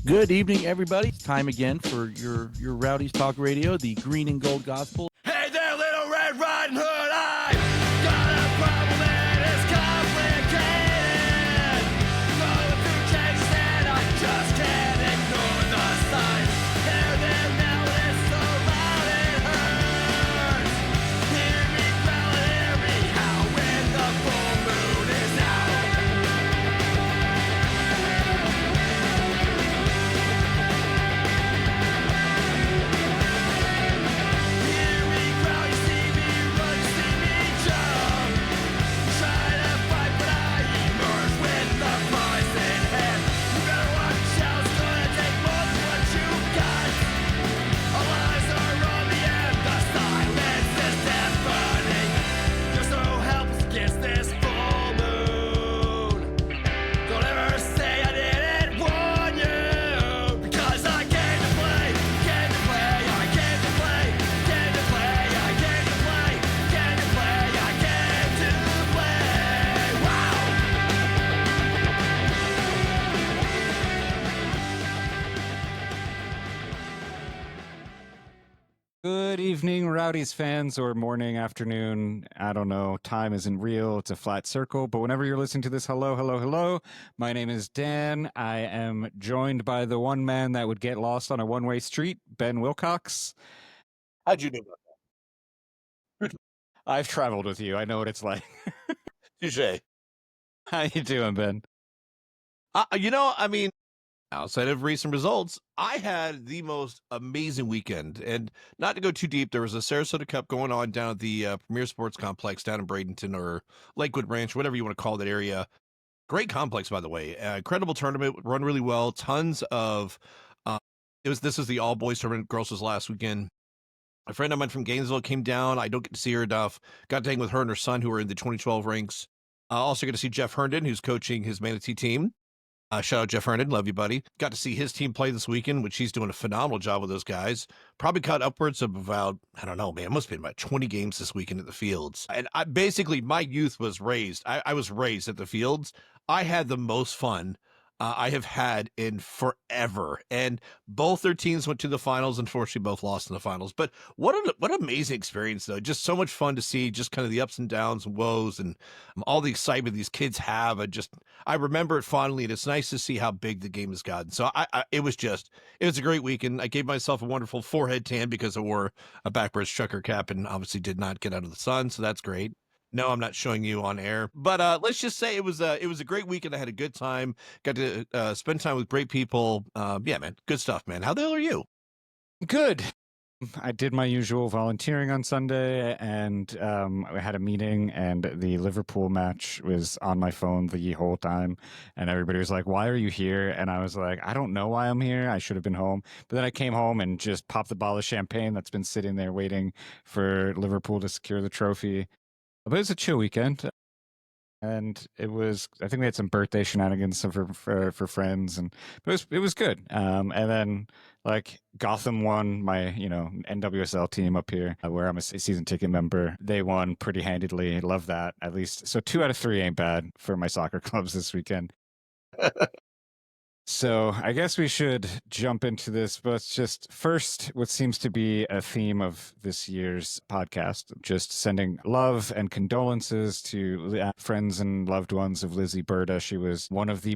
Good evening, everybody. It's time again for your Rowdies Talk Radio, the Green and Gold Gospel. Hey there, little Red Riding Hood, I got a problem and it's complicated. Going through changes and I just can't ignore the signs. They're there now and it's so loud it hurts. Hear me growl and hear me howl when the full moon is out. Hear me growl, you see me run, you see me jump. Try to fight, but I emerge with the prize in hand. You better watch out, it's gonna take more than what you got. All eyes are on me and the silence is deafening. You're so helpless against this full moon. Don't ever say I didn't warn you, because I came to play, came to play, I came to play, came to play, I came to play, came to play, I came to play. Wow! Good evening, Rowdies fans, or morning, afternoon. I don't know. Time isn't real. It's a flat circle. But whenever you're listening to this, hello, hello, hello. My name is Dan. I am joined by the one man that would get lost on a one-way street, Ben Wilcox. How'd you know about I've traveled with you. I know what it's like. that? Touche. How you doing, Ben? Outside of recent results, I had the most amazing weekend. And not to go too deep, there was a Sarasota Cup going on down at the Premier Sports Complex down in Bradenton or Lakewood Ranch, whatever you want to call that area. Great complex, by the way. Incredible tournament, run really well. Tons of this is the all boys tournament. Girls was last weekend. A friend of mine from Gainesville came down. I don't get to see her enough. Got to hang with her and her son, who are in the 2012 ranks. Also got to see Jeff Herndon, who's coaching his Manatee team. Shout out Jeff Herndon. Love you, buddy. Got to see his team play this weekend, which he's doing a phenomenal job with those guys. Probably caught upwards of about, I don't know, man, it must have been about 20 games this weekend at the Fields. And basically, my youth was raised. I was raised at the Fields. I had the most fun I have had in forever. And both their teams went to the finals. Unfortunately, both lost in the finals. But what an amazing experience, though. Just so much fun to see, just kind of the ups and downs and woes and all the excitement these kids have. I remember it fondly, and it's nice to see how big the game has gotten. So it was a great weekend. I gave myself a wonderful forehead tan because I wore a backwards trucker cap and obviously did not get out of the sun. So that's great. No, I'm not showing you on air, but let's just say it was a great weekend. I had a good time. Got to spend time with great people. Yeah, man, good stuff, man. How the hell are you? Good. I did my usual volunteering on Sunday, and I had a meeting, and the Liverpool match was on my phone the whole time, and everybody was like, "Why are you here?" And I was like, "I don't know why I'm here. I should have been home." But then I came home and just popped the bottle of champagne that's been sitting there waiting for Liverpool to secure the trophy. But it was a chill weekend, and I think we had some birthday shenanigans for friends, and it was good. And then like Gotham won, my NWSL team up here, where I'm a season ticket member. They won pretty handedly. Love that. At least so 2 out of 3 ain't bad for my soccer clubs this weekend. So I guess we should jump into this, but it's just first what seems to be a theme of this year's podcast, just sending love and condolences to friends and loved ones of Lizzie Burda. She was one of the,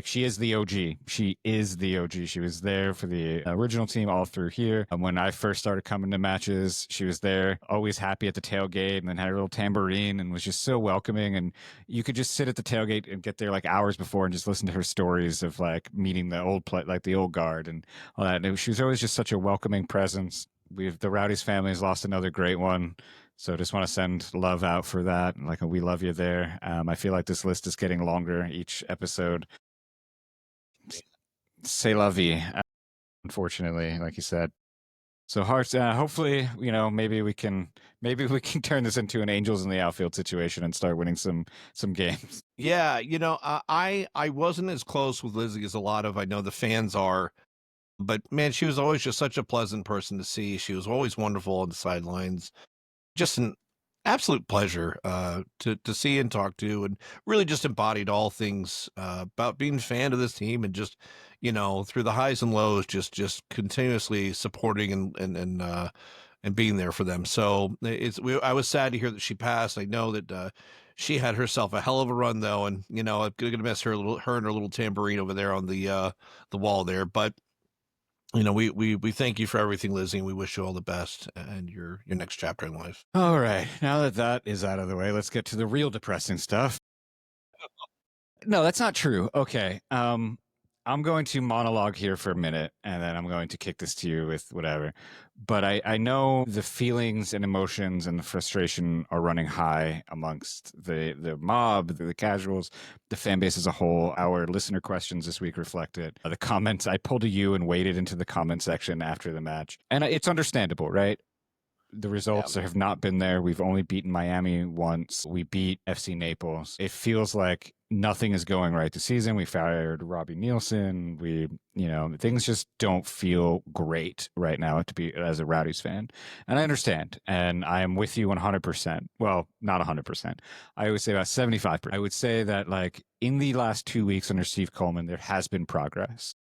she is the OG. She is the OG. She was there for the original team all through here. And when I first started coming to matches, she was there, always happy at the tailgate, and then had a little tambourine and was just so welcoming. And you could just sit at the tailgate and get there like hours before and just listen to her stories of like meeting the old guard and all that. And she was always just such a welcoming presence. The Rowdies family has lost another great one, so just want to send love out for that. Like, we love you there. I feel like this list is getting longer each episode. C'est la vie, unfortunately, like you said. So hearts. Hopefully, maybe we can turn this into an Angels in the outfield situation and start winning some games. Yeah, I wasn't as close with Lizzie as a lot of I know the fans are, but man, she was always just such a pleasant person to see. She was always wonderful on the sidelines. Just an absolute pleasure to see and talk to, and really just embodied all things about being a fan of this team and just through the highs and lows, just continuously supporting and being there for them. So I was sad to hear that she passed. I know that she had herself a hell of a run though, and I'm gonna miss her and her little tambourine over there on the wall there. But we thank you for everything, Lizzie, and we wish you all the best and your next chapter in life. All right. Now that that is out of the way, let's get to the real depressing stuff. No, that's not true. Okay. I'm going to monologue here for a minute, and then I'm going to kick this to you with whatever. But I know the feelings and emotions and the frustration are running high amongst the mob, the casuals, the fan base as a whole. Our listener questions this week reflected the comments. I pulled a U and waded into the comment section after the match. And it's understandable, right? The results have not been there. We've only beaten Miami once. We beat FC Naples. It feels like nothing is going right this season. We fired Robbie Nielsen. Things just don't feel great right now to be as a Rowdies fan. And I understand. And I am with you 100%. Well, not 100%. I would say about 75%. I would say that like in the last 2 weeks under Steve Coleman, there has been progress.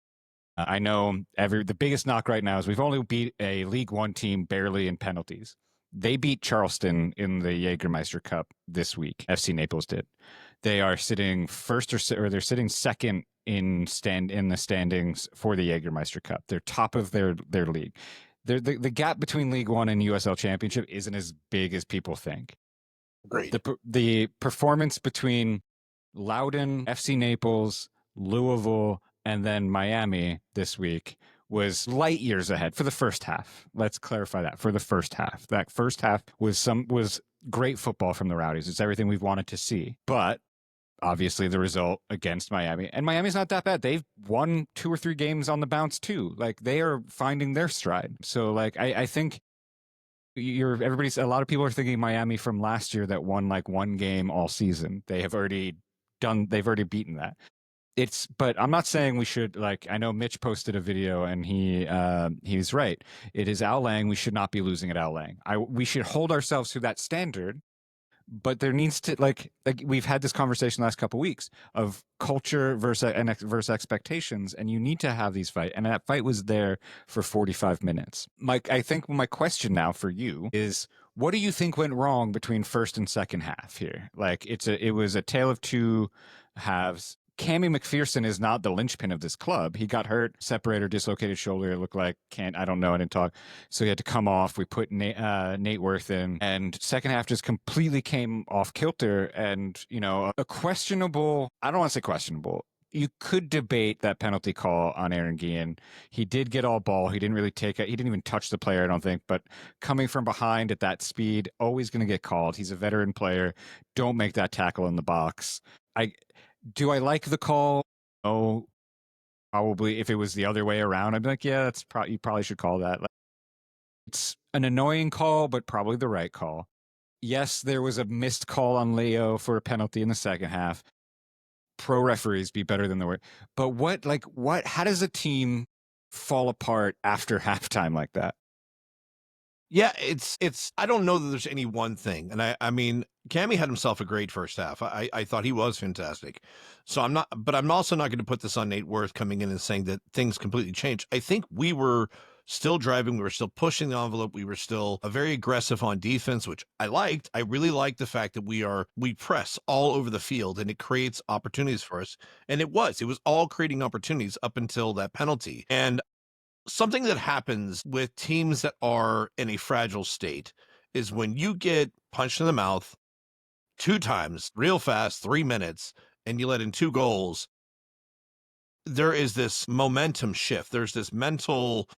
I know the biggest knock right now is we've only beat a League One team barely in penalties. They beat Charleston in the Jägermeister Cup this week. FC Naples did. They are sitting first or they're sitting second in the standings for the Jägermeister Cup. They're top of their league. The gap between League One and USL Championship isn't as big as people think. Great. The performance between Loudoun, FC Naples, Louisville, and then Miami this week was light years ahead for the first half. Let's clarify that for the first half. That first half was great football from the Rowdies. It's everything we've wanted to see. But obviously the result against Miami, and Miami's not that bad. They've won 2 or 3 games on the bounce too. Like they are finding their stride. So like I think a lot of people are thinking Miami from last year that won like 1 game all season. They've already beaten that. But I'm not saying we should, like, I know Mitch posted a video and he's right. It is Al Lang. We should not be losing at Al Lang. We should hold ourselves to that standard, but there needs to, like we've had this conversation the last couple of weeks of culture versus expectations, and you need to have these fights. And that fight was there for 45 minutes. Mike, I think my question now for you is, what do you think went wrong between first and second half here? Like it was a tale of two halves. Cammy McPherson is not the linchpin of this club. He got hurt, separator, dislocated shoulder. It looked like I don't know. I didn't talk. So he had to come off. We put Nate Worth in, and second half just completely came off kilter. And, a questionable, I don't want to say questionable. You could debate that penalty call on Aaron Guillen. He did get all ball. He didn't really take it. He didn't even touch the player, I don't think. But coming from behind at that speed, always going to get called. He's a veteran player. Don't make that tackle in the box. Do I like the call? Oh, probably. If it was the other way around, I'd be like, yeah, you probably should call that. It's an annoying call, but probably the right call. Yes, there was a missed call on Leo for a penalty in the second half. Pro referees be better than the word. But how does a team fall apart after halftime like that? Yeah, it's I don't know that there's any one thing. And I mean, Cammy had himself a great first half. I thought he was fantastic. So I'm also not going to put this on Nate Worth coming in and saying that things completely changed. I think we were still driving, we were still pushing the envelope, we were still very aggressive on defense, which I liked. I really liked the fact that we press all over the field and it creates opportunities for us. And it was all creating opportunities up until that penalty. And something that happens with teams that are in a fragile state is when you get punched in the mouth 2 times real fast, 3 minutes, and you let in 2 goals, there is this momentum shift. There's this mental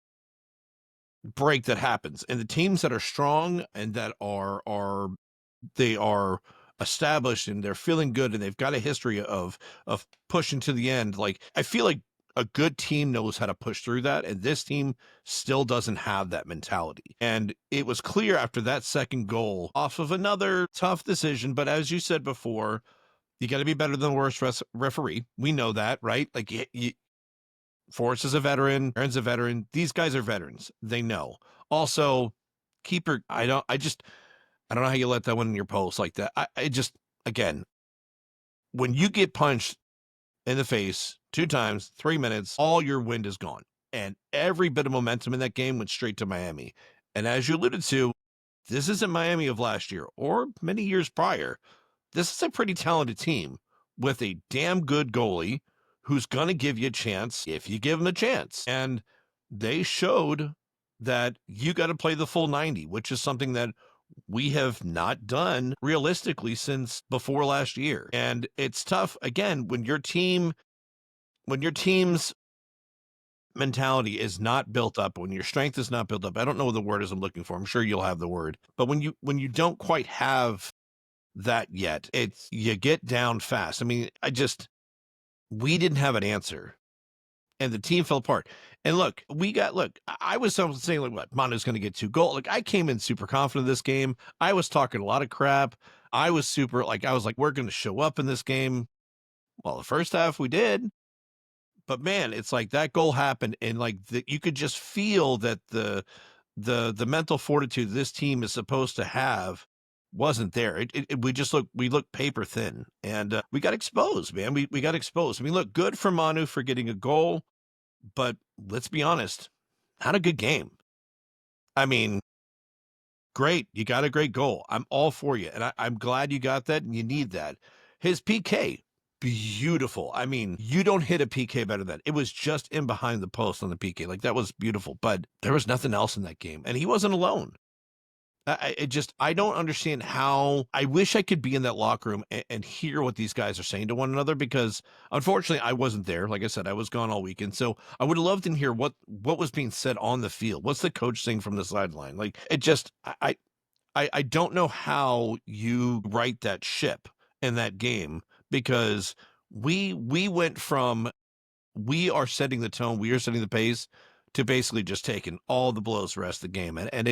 break that happens. And the teams that are strong and that are established and they're feeling good and they've got a history of pushing to the end, like I feel like a good team knows how to push through that, and this team still doesn't have that mentality. And it was clear after that second goal off of another tough decision, but as you said before, you got to be better than the worst referee. We know that, right? Like Forrest is a veteran, Aaron's a veteran. These guys are veterans. They know. Also, keeper, I don't know how you let that one in your post like that. Again, when you get punched in the face 2 times, 3 minutes, all your wind is gone. And every bit of momentum in that game went straight to Miami. And as you alluded to, this isn't Miami of last year or many years prior. This is a pretty talented team with a damn good goalie who's going to give you a chance if you give him a chance. And they showed that you got to play the full 90, which is something that we have not done realistically since before last year. And it's tough again when your team's mentality is not built up, when your strength is not built up. I don't know what the word is I'm looking for. I'm sure you'll have the word. But when you don't quite have that yet, it's you get down fast. I mean, we didn't have an answer. And the team fell apart. And look, I was saying like what Manu's going to get 2 goals. Like I came in super confident this game. I was talking a lot of crap. I was like, we're going to show up in this game. Well, the first half we did, but man, it's like that goal happened, and like you could just feel that the mental fortitude this team is supposed to have wasn't there. We looked paper thin, and we got exposed, man. We got exposed. I mean, look, good for Manu for getting a goal, but let's be honest, not a good game. I mean, great, you got a great goal. I'm all for you, and I'm glad you got that, and you need that. His PK, beautiful. I mean, you don't hit a PK better than that. It was just in behind the post on the PK. Like that was beautiful, but there was nothing else in that game, and he wasn't alone. I don't understand how. I wish I could be in that locker room and hear what these guys are saying to one another, because unfortunately I wasn't there. Like I said, I was gone all weekend. So I would have loved to hear what was being said on the field. What's the coach saying from the sideline? Like it just, I don't know how you right that ship in that game, because we went from, we are setting the tone, we are setting the pace, to basically just taking all the blows the rest of the game. And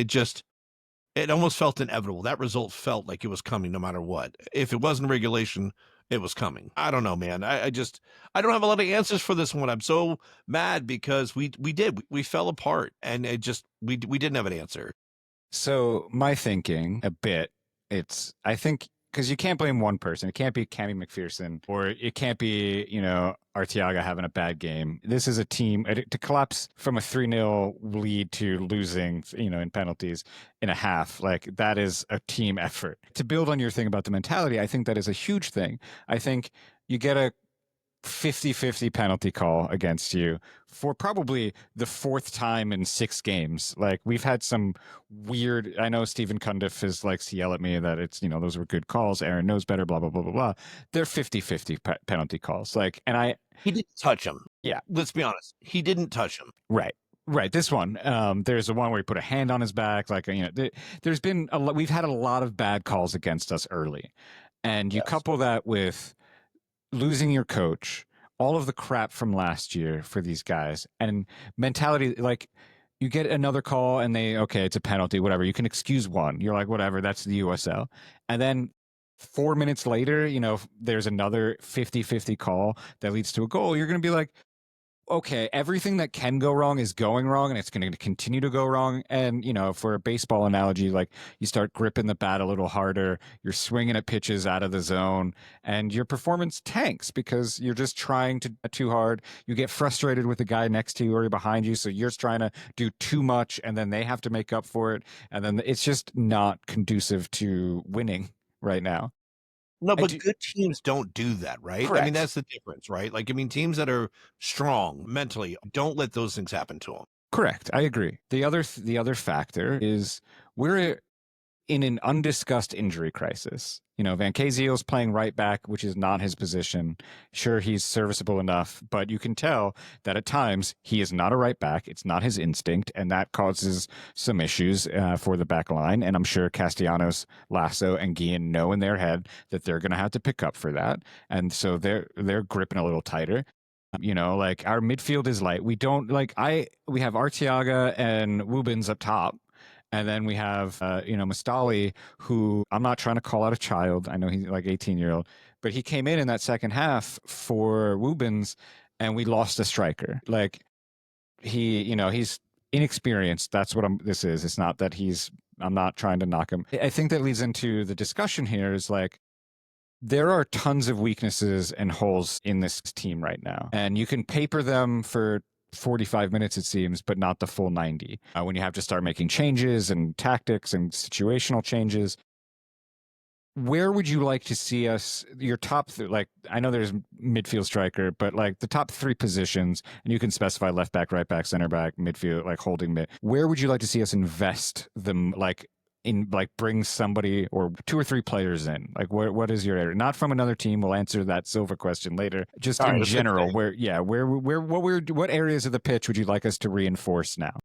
it almost felt inevitable. That result felt like it was coming no matter what. If it wasn't regulation, it was coming. I don't know, man. I don't have a lot of answers for this one. I'm so mad because we fell apart, and we didn't have an answer. So my thinking a bit, I think, because you can't blame one person. It can't be Cammy McPherson, or it can't be, Arteaga having a bad game. This is a team to collapse from a 3-0 lead to losing, in penalties in a half. Like that is a team effort. To build on your thing about the mentality, I think that is a huge thing. I think you get a 50-50 penalty call against you for probably the 4th time in 6 games. Like we've had some weird, I know Stephen Cundiff likes to yell at me that it's, those were good calls. Aaron knows better, blah, blah, blah, blah, blah. They're 50-50 penalty calls. Like, and he didn't touch him. Yeah. Let's be honest. He didn't touch him. Right. This one, there's the one where he put a hand on his back. Like, there's been we've had a lot of bad calls against us early. And you couple that with losing your coach, all of the crap from last year for these guys, and mentality, like you get another call and it's a penalty, whatever. You can excuse one. You're like, whatever, that's the USL. And then 4 minutes later, there's another 50-50 call that leads to a goal. You're going to be like, okay, everything that can go wrong is going wrong, and it's going to continue to go wrong. And, for a baseball analogy, like you start gripping the bat a little harder, you're swinging at pitches out of the zone, and your performance tanks because you're just trying to too hard. You get frustrated with the guy next to you or behind you, so you're trying to do too much, and then they have to make up for it. And then it's just not conducive to winning right now. No, but good teams don't do that, right? Correct. I mean, that's the difference, right? Like, I mean, teams that are strong mentally don't let those things happen to them. Correct. I agree. The other factor is we're in an undiscussed injury crisis. Van Kaziel's playing right back, which is not his position. Sure, he's serviceable enough, but you can tell that at times he is not a right back. It's not his instinct, and that causes some issues for the back line. And I'm sure Castellanos, Lasso, and Guillen know in their head that they're going to have to pick up for that. And so they're gripping a little tighter. Like our midfield is light. We have Arteaga and Woobens up top. And then we have, Mustali, who I'm not trying to call out a child. I know he's like 18-year-old, but he came in that second half for Woobens, and we lost a striker. Like he's inexperienced. That's what this is. It's not that I'm not trying to knock him. I think that leads into the discussion here is like, there are tons of weaknesses and holes in this team right now, and you can paper them for 45 minutes, it seems, but not the full 90. When you have to start making changes and tactics and situational changes, where would you like to see us, your top, like, I know there's midfield striker, but like the top 3 positions, and you can specify left back, right back, center back, midfield, like holding mid. Where would you like to see us invest them, like, bring somebody or 2 or 3 players in? Like, what is your area? Not from another team. We'll answer that Silva question later. Just in general, what areas of the pitch would you like us to reinforce now?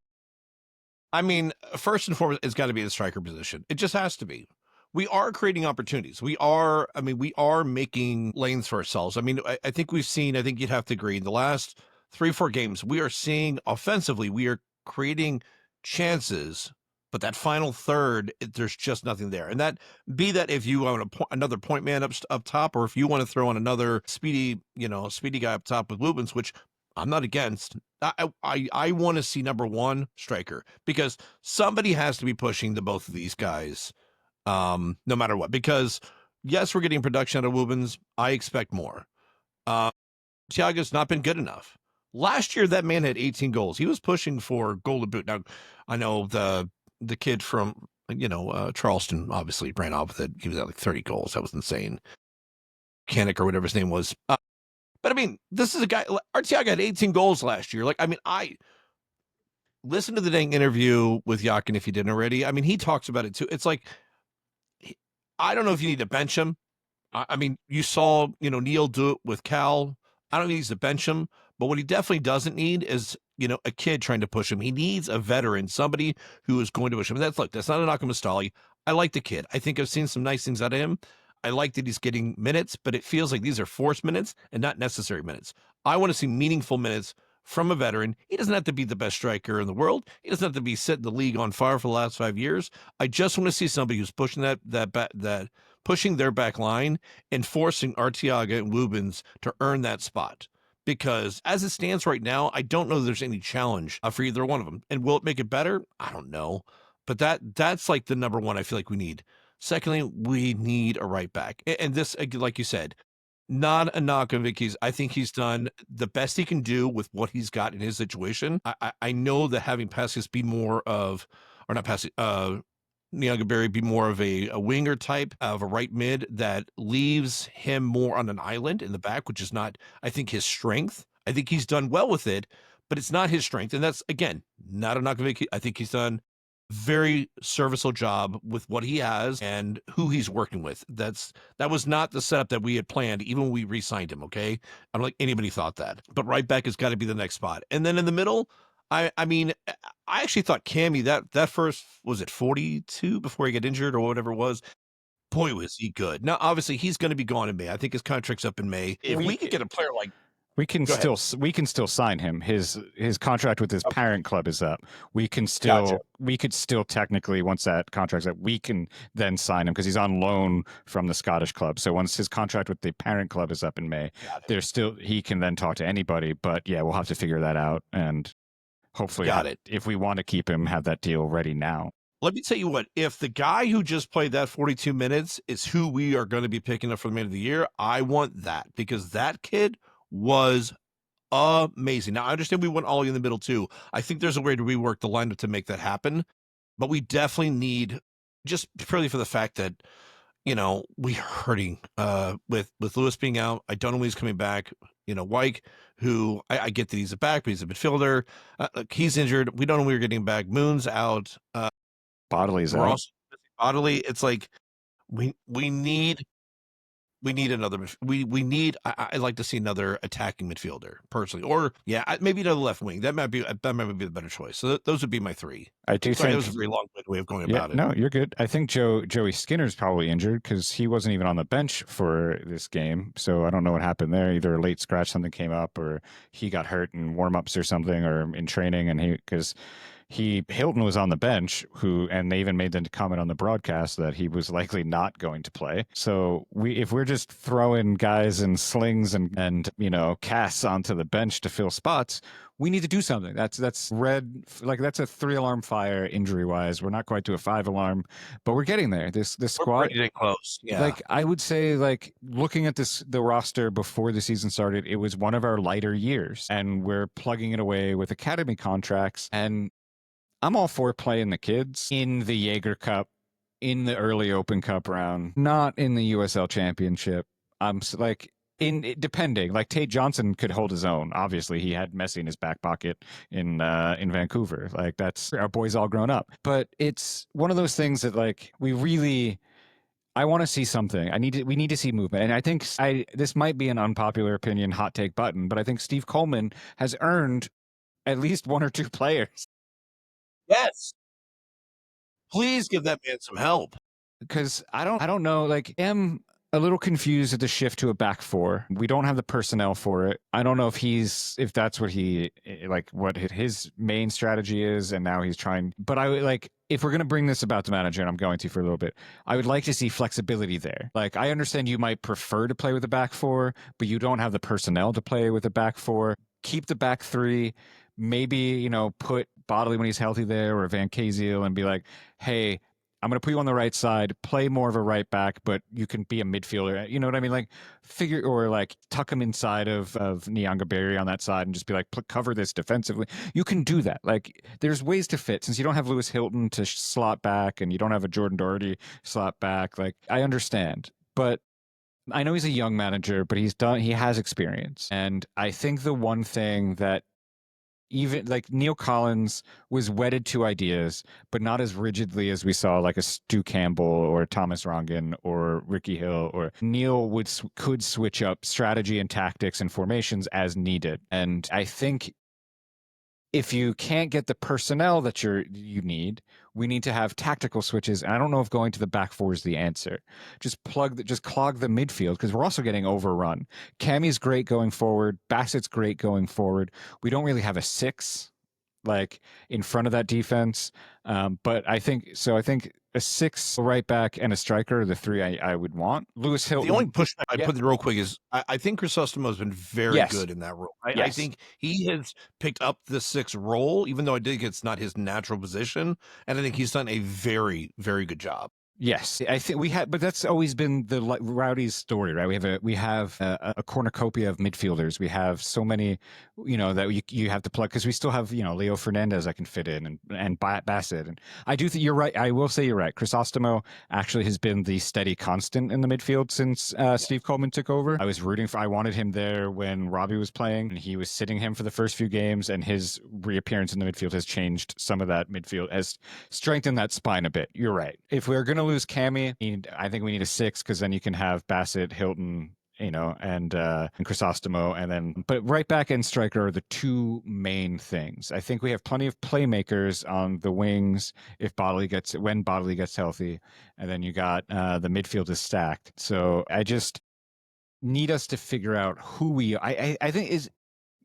I mean, first and foremost, it's got to be the striker position. It just has to be. We are creating opportunities. We are making lanes for ourselves. I mean, I think we've seen, I think you'd have to agree, in the last 3-4 games, we are seeing offensively, we are creating chances, but that final third, there's just nothing there. And that, be that if you want another point man up top, or if you want to throw on another speedy guy up top with Lubens, which I'm not against. I want to see number 1 striker, because somebody has to be pushing the both of these guys, no matter what. Because yes, we're getting production out of Lubens. I expect more. Thiago's not been good enough. Last year, that man had 18 goals. He was pushing for golden boot. Now, I know the kid from Charleston obviously ran off with it. He was at like 30 goals. That was insane. Kanik or whatever his name was. But I mean, this is a guy. Arteaga had 18 goals last year. Like, I mean, I listened to the dang interview with Yakin if you didn't already. I mean, he talks about it too. It's like, I don't know if you need to bench him. I mean, you saw, Neil do it with Cal. I don't think he needs to bench him, but what he definitely doesn't need is, a kid trying to push him. He needs a veteran, somebody who is going to push him. That's not a knock on Mustali. I like the kid. I think I've seen some nice things out of him. I like that he's getting minutes, but it feels like these are forced minutes and not necessary minutes. I want to see meaningful minutes from a veteran. He doesn't have to be the best striker in the world. He doesn't have to be setting the league on fire for the last 5 years. I just want to see somebody who's pushing that pushing their back line and forcing Arteaga and Lubens to earn that spot. Because as it stands right now, I don't know that there's any challenge for either one of them. And will it make it better? I don't know. But that's like the number 1 I feel like we need. Secondly, we need a right back. And this, like you said, not a knock on Vicky's. I think he's done the best he can do with what he's got in his situation. I know that having Pascas be more of, or not Pascas, Nyagaberry be more of a winger type of a right mid that leaves him more on an island in the back, which is not, I think, his strength. I think he's done well with it, but it's not his strength. And that's, again, not a knock on Vicky. I think he's done very serviceable job with what he has and who he's working with. That was not the setup that we had planned, even when we re-signed him. Okay, I don't think anybody thought that. But right back has got to be the next spot, and then in the middle, I mean, I actually thought Cammy that first, was it 42 before he got injured or whatever it was. Boy, was he good. Now, obviously, he's going to be gone in May. I think his contract's up in May. If we could get a player like, we can still sign him. His contract with his parent club is up. We could still technically, once that contract's up, we can then sign him because he's on loan from the Scottish club. So once his contract with the parent club is up in May, he can then talk to anybody. But yeah, we'll have to figure that out, and hopefully, if we want to keep him, have that deal ready now. Let me tell you what, if the guy who just played that 42 minutes is who we are going to be picking up for the man of the year, I want that, because that kid was amazing. Now, I understand we want Ollie in the middle too. I think there's a way to rework the lineup to make that happen, but we definitely need, just purely for the fact that, we're hurting with Lewis being out. I don't know when he's coming back. Wyke, who I get that he's a back, but he's a midfielder. He's injured. We don't know when we're getting back. Moon's out. Bodley's out. Bodley, it's like we need another. I'd like to see another attacking midfielder personally, or maybe another left wing. That might be the better choice. So those would be my 3. I do think that was a very long way of going about it. No, you're good. I think Joey Skinner's probably injured because he wasn't even on the bench for this game. So I don't know what happened there. Either a late scratch, something came up, or he got hurt in warm-ups or something, or in training, and because Hilton was on the bench, and they even made the comment on the broadcast that he was likely not going to play. So if we're just throwing guys in slings and casts onto the bench to fill spots, we need to do something. That's that's a 3-alarm fire injury wise. We're not quite to a 5-alarm, but we're getting there. This We're squad, pretty close. Yeah. like I would say, like looking at the roster before the season started, it was one of our lighter years, and we're plugging it away with academy contracts. And I'm all for playing the kids in the Jaeger Cup, in the early Open Cup round, not in the USL Championship. Like depending, like Tate Johnson could hold his own. Obviously, he had Messi in his back pocket in Vancouver. Like that's our boys all grown up. But it's one of those things that like I want to see something. We need to see movement. And I think this might be an unpopular opinion, hot take button, but I think Steve Coleman has earned at least one or two players. Yes. Please give that man some help. Because I don't know, like am a little confused at the shift to a back four. We don't have the personnel for it. I don't know if that's what what his main strategy is, and now he's trying. But I would like, if we're going to bring this about the manager, and I'm going to for a little bit, I would like to see flexibility there. Like I understand you might prefer to play with a back four, but you don't have the personnel to play with a back four. Keep the back three. Maybe, put Bodley when he's healthy there, or Van Kaziel, and be like, hey, I'm going to put you on the right side, play more of a right back, but you can be a midfielder. You know what I mean? Like tuck him inside of Nyanga Berry on that side and just be like, cover this defensively. You can do that. Like there's ways to fit, since you don't have Lewis Hilton to slot back and you don't have a Jordan Doherty slot back. Like I understand, but I know he's a young manager, but he has experience. And I think the one thing that, even like Neil Collins was wedded to ideas, but not as rigidly as we saw like a Stu Campbell or Thomas Rongen or Ricky Hill. Or Neil could switch up strategy and tactics and formations as needed. And I think if you can't get the personnel that you need, we need to have tactical switches. And I don't know if going to the back four is the answer. Just clog the midfield, because we're also getting overrun. Cammy's great going forward. Bassett's great going forward. We don't really have a 6 like in front of that defense. But I think a 6 right back and a striker are the 3 I would want. Lewis Hilton. The only pushback I put in real quick is I think Crisostomo has been very good in that role. I think he has picked up the 6 role, even though I think it's not his natural position. And I think he's done a very, very good job. Yes, I think but that's always been the Rowdies story, right? We have a cornucopia of midfielders. We have so many, that you have to plug, because we still have, Leo Fernandez I can fit in, and Bassett. And I do think you're right. I will say you're right. Crisostomo actually has been the steady constant in the midfield since Steve Coleman took over. I wanted him there when Robbie was playing, and he was sitting him for the first few games, and his reappearance in the midfield has changed some of that midfield, has strengthened that spine a bit. You're right. If we're going to lose Cammy, I think we need a 6, because then you can have Bassett, Hilton, and Crisostomo, but right back and striker are the 2 main things. I think we have plenty of playmakers on the wings when Bodley gets healthy, and then you got the midfield is stacked. So I just need us to figure out who I think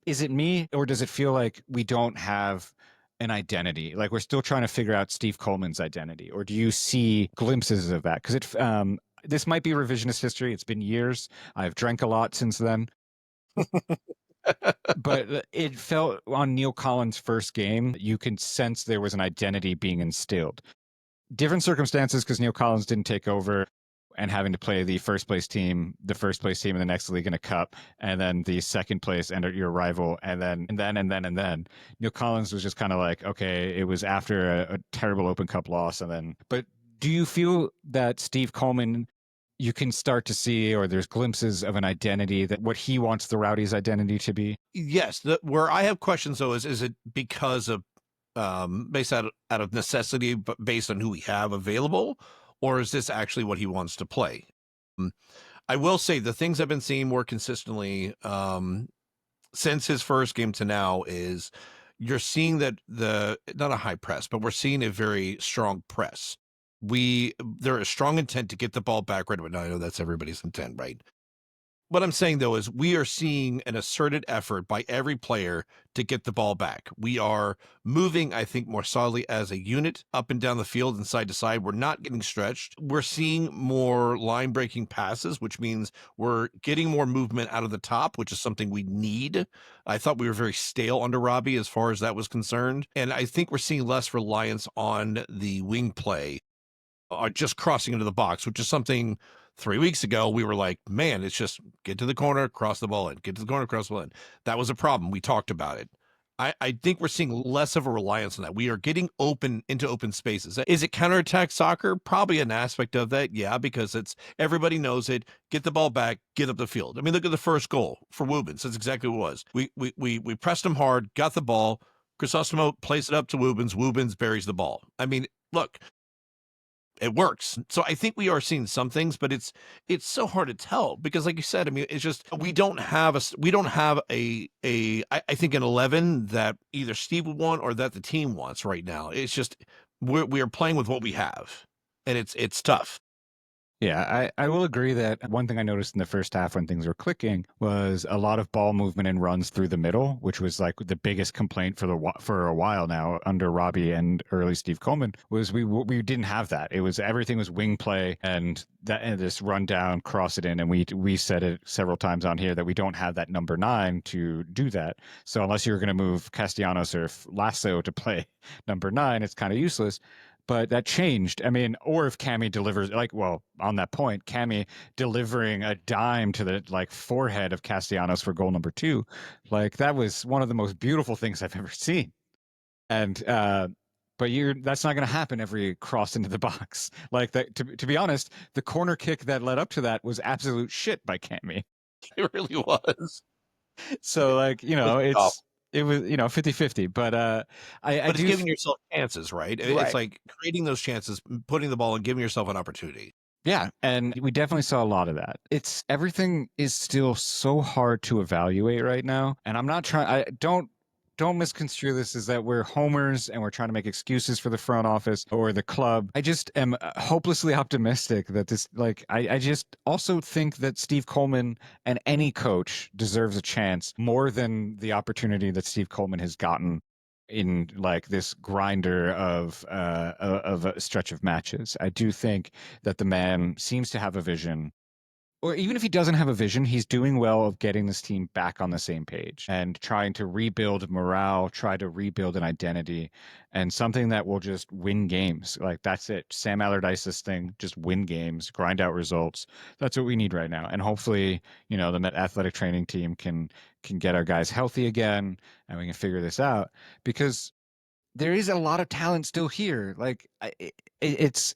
is it me, or does it feel like we don't have an identity? Like we're still trying to figure out Steve Coleman's identity, or do you see glimpses of that? Because this might be revisionist history. It's been years. I've drank a lot since then. But it felt on Neil Collins' first game, you can sense there was an identity being instilled. Different circumstances, because Neil Collins didn't take over and having to play the first place team in the next league in a cup, and then the second place and your rival, and then Neil Collins was just kind of like, okay, it was after a terrible Open Cup loss, but do you feel that Steve Coleman, you can start to see, or there's glimpses of an identity, that what he wants the Rowdies' identity to be? Yes. Where I have questions though is it because of based out of necessity, but based on who we have available, or is this actually what he wants to play? I will say the things I've been seeing more consistently since his first game to now is you're seeing that not a high press, but we're seeing a very strong press. There is strong intent to get the ball back right away. Now, I know that's everybody's intent, right? What I'm saying, though, is we are seeing an asserted effort by every player to get the ball back. We are moving, I think, more solidly as a unit up and down the field and side to side. We're not getting stretched. We're seeing more line breaking passes, which means we're getting more movement out of the top, which is something we need. I thought we were very stale under Robbie as far as that was concerned. And I think we're seeing less reliance on the wing play, just crossing into the box, which is something 3 weeks ago we were like, man, it's just get to the corner, cross the ball in, get to the corner, cross the ball in. That was a problem. We talked about it. I think we're seeing less of a reliance on that. We are getting open into open spaces. Is it counterattack soccer? Probably an aspect of that, yeah, because it's everybody knows it. Get the ball back, get up the field. I mean, look at the first goal for Woobens. That's exactly what it was. We pressed him hard, got the ball. Crisostomo plays it up to Woobens. Woobens buries the ball. I mean, look, it works. So I think we are seeing some things, but it's so hard to tell because, like you said, I mean, it's just we don't have I think an 11 that either Steve would want or that the team wants right now. It's just we are playing with what we have, and it's tough. Yeah, I will agree that one thing I noticed in the first half when things were clicking was a lot of ball movement and runs through the middle, which was like the biggest complaint for a while now under Robbie and early Steve Coleman was we didn't have that. It was everything was wing play and this run down, cross it in, and we said it several times on here that we don't have that number 9 to do that. So unless you're going to move Castellanos or Lasso to play number 9, it's kind of useless. But that changed. I mean, or if Cammy delivers, on that point, Cammy delivering a dime to the forehead of Castellanos for goal number 2, that was one of the most beautiful things I've ever seen. And but that's not going to happen every cross into the box. To be honest, the corner kick that led up to that was absolute shit by Cammy. It really was. So it was 50-50, but it's giving yourself chances, right? It's like creating those chances, putting the ball and giving yourself an opportunity. Yeah, and we definitely saw a lot of that. Everything is still so hard to evaluate right now, and I'm not trying. I don't misconstrue this as that we're homers and we're trying to make excuses for the front office or the club. I just am hopelessly optimistic that this, I just also think that Steve Coleman and any coach deserves a chance more than the opportunity that Steve Coleman has gotten in this grinder of a stretch of matches. I do think that the man seems to have a vision. Or even if he doesn't have a vision, he's doing well of getting this team back on the same page and trying to rebuild morale, try to rebuild an identity, and something that will just win games. That's it. Sam Allardyce's thing, just win games, grind out results. That's what we need right now. And hopefully, the athletic training team can get our guys healthy again and we can figure this out because there is a lot of talent still here. It's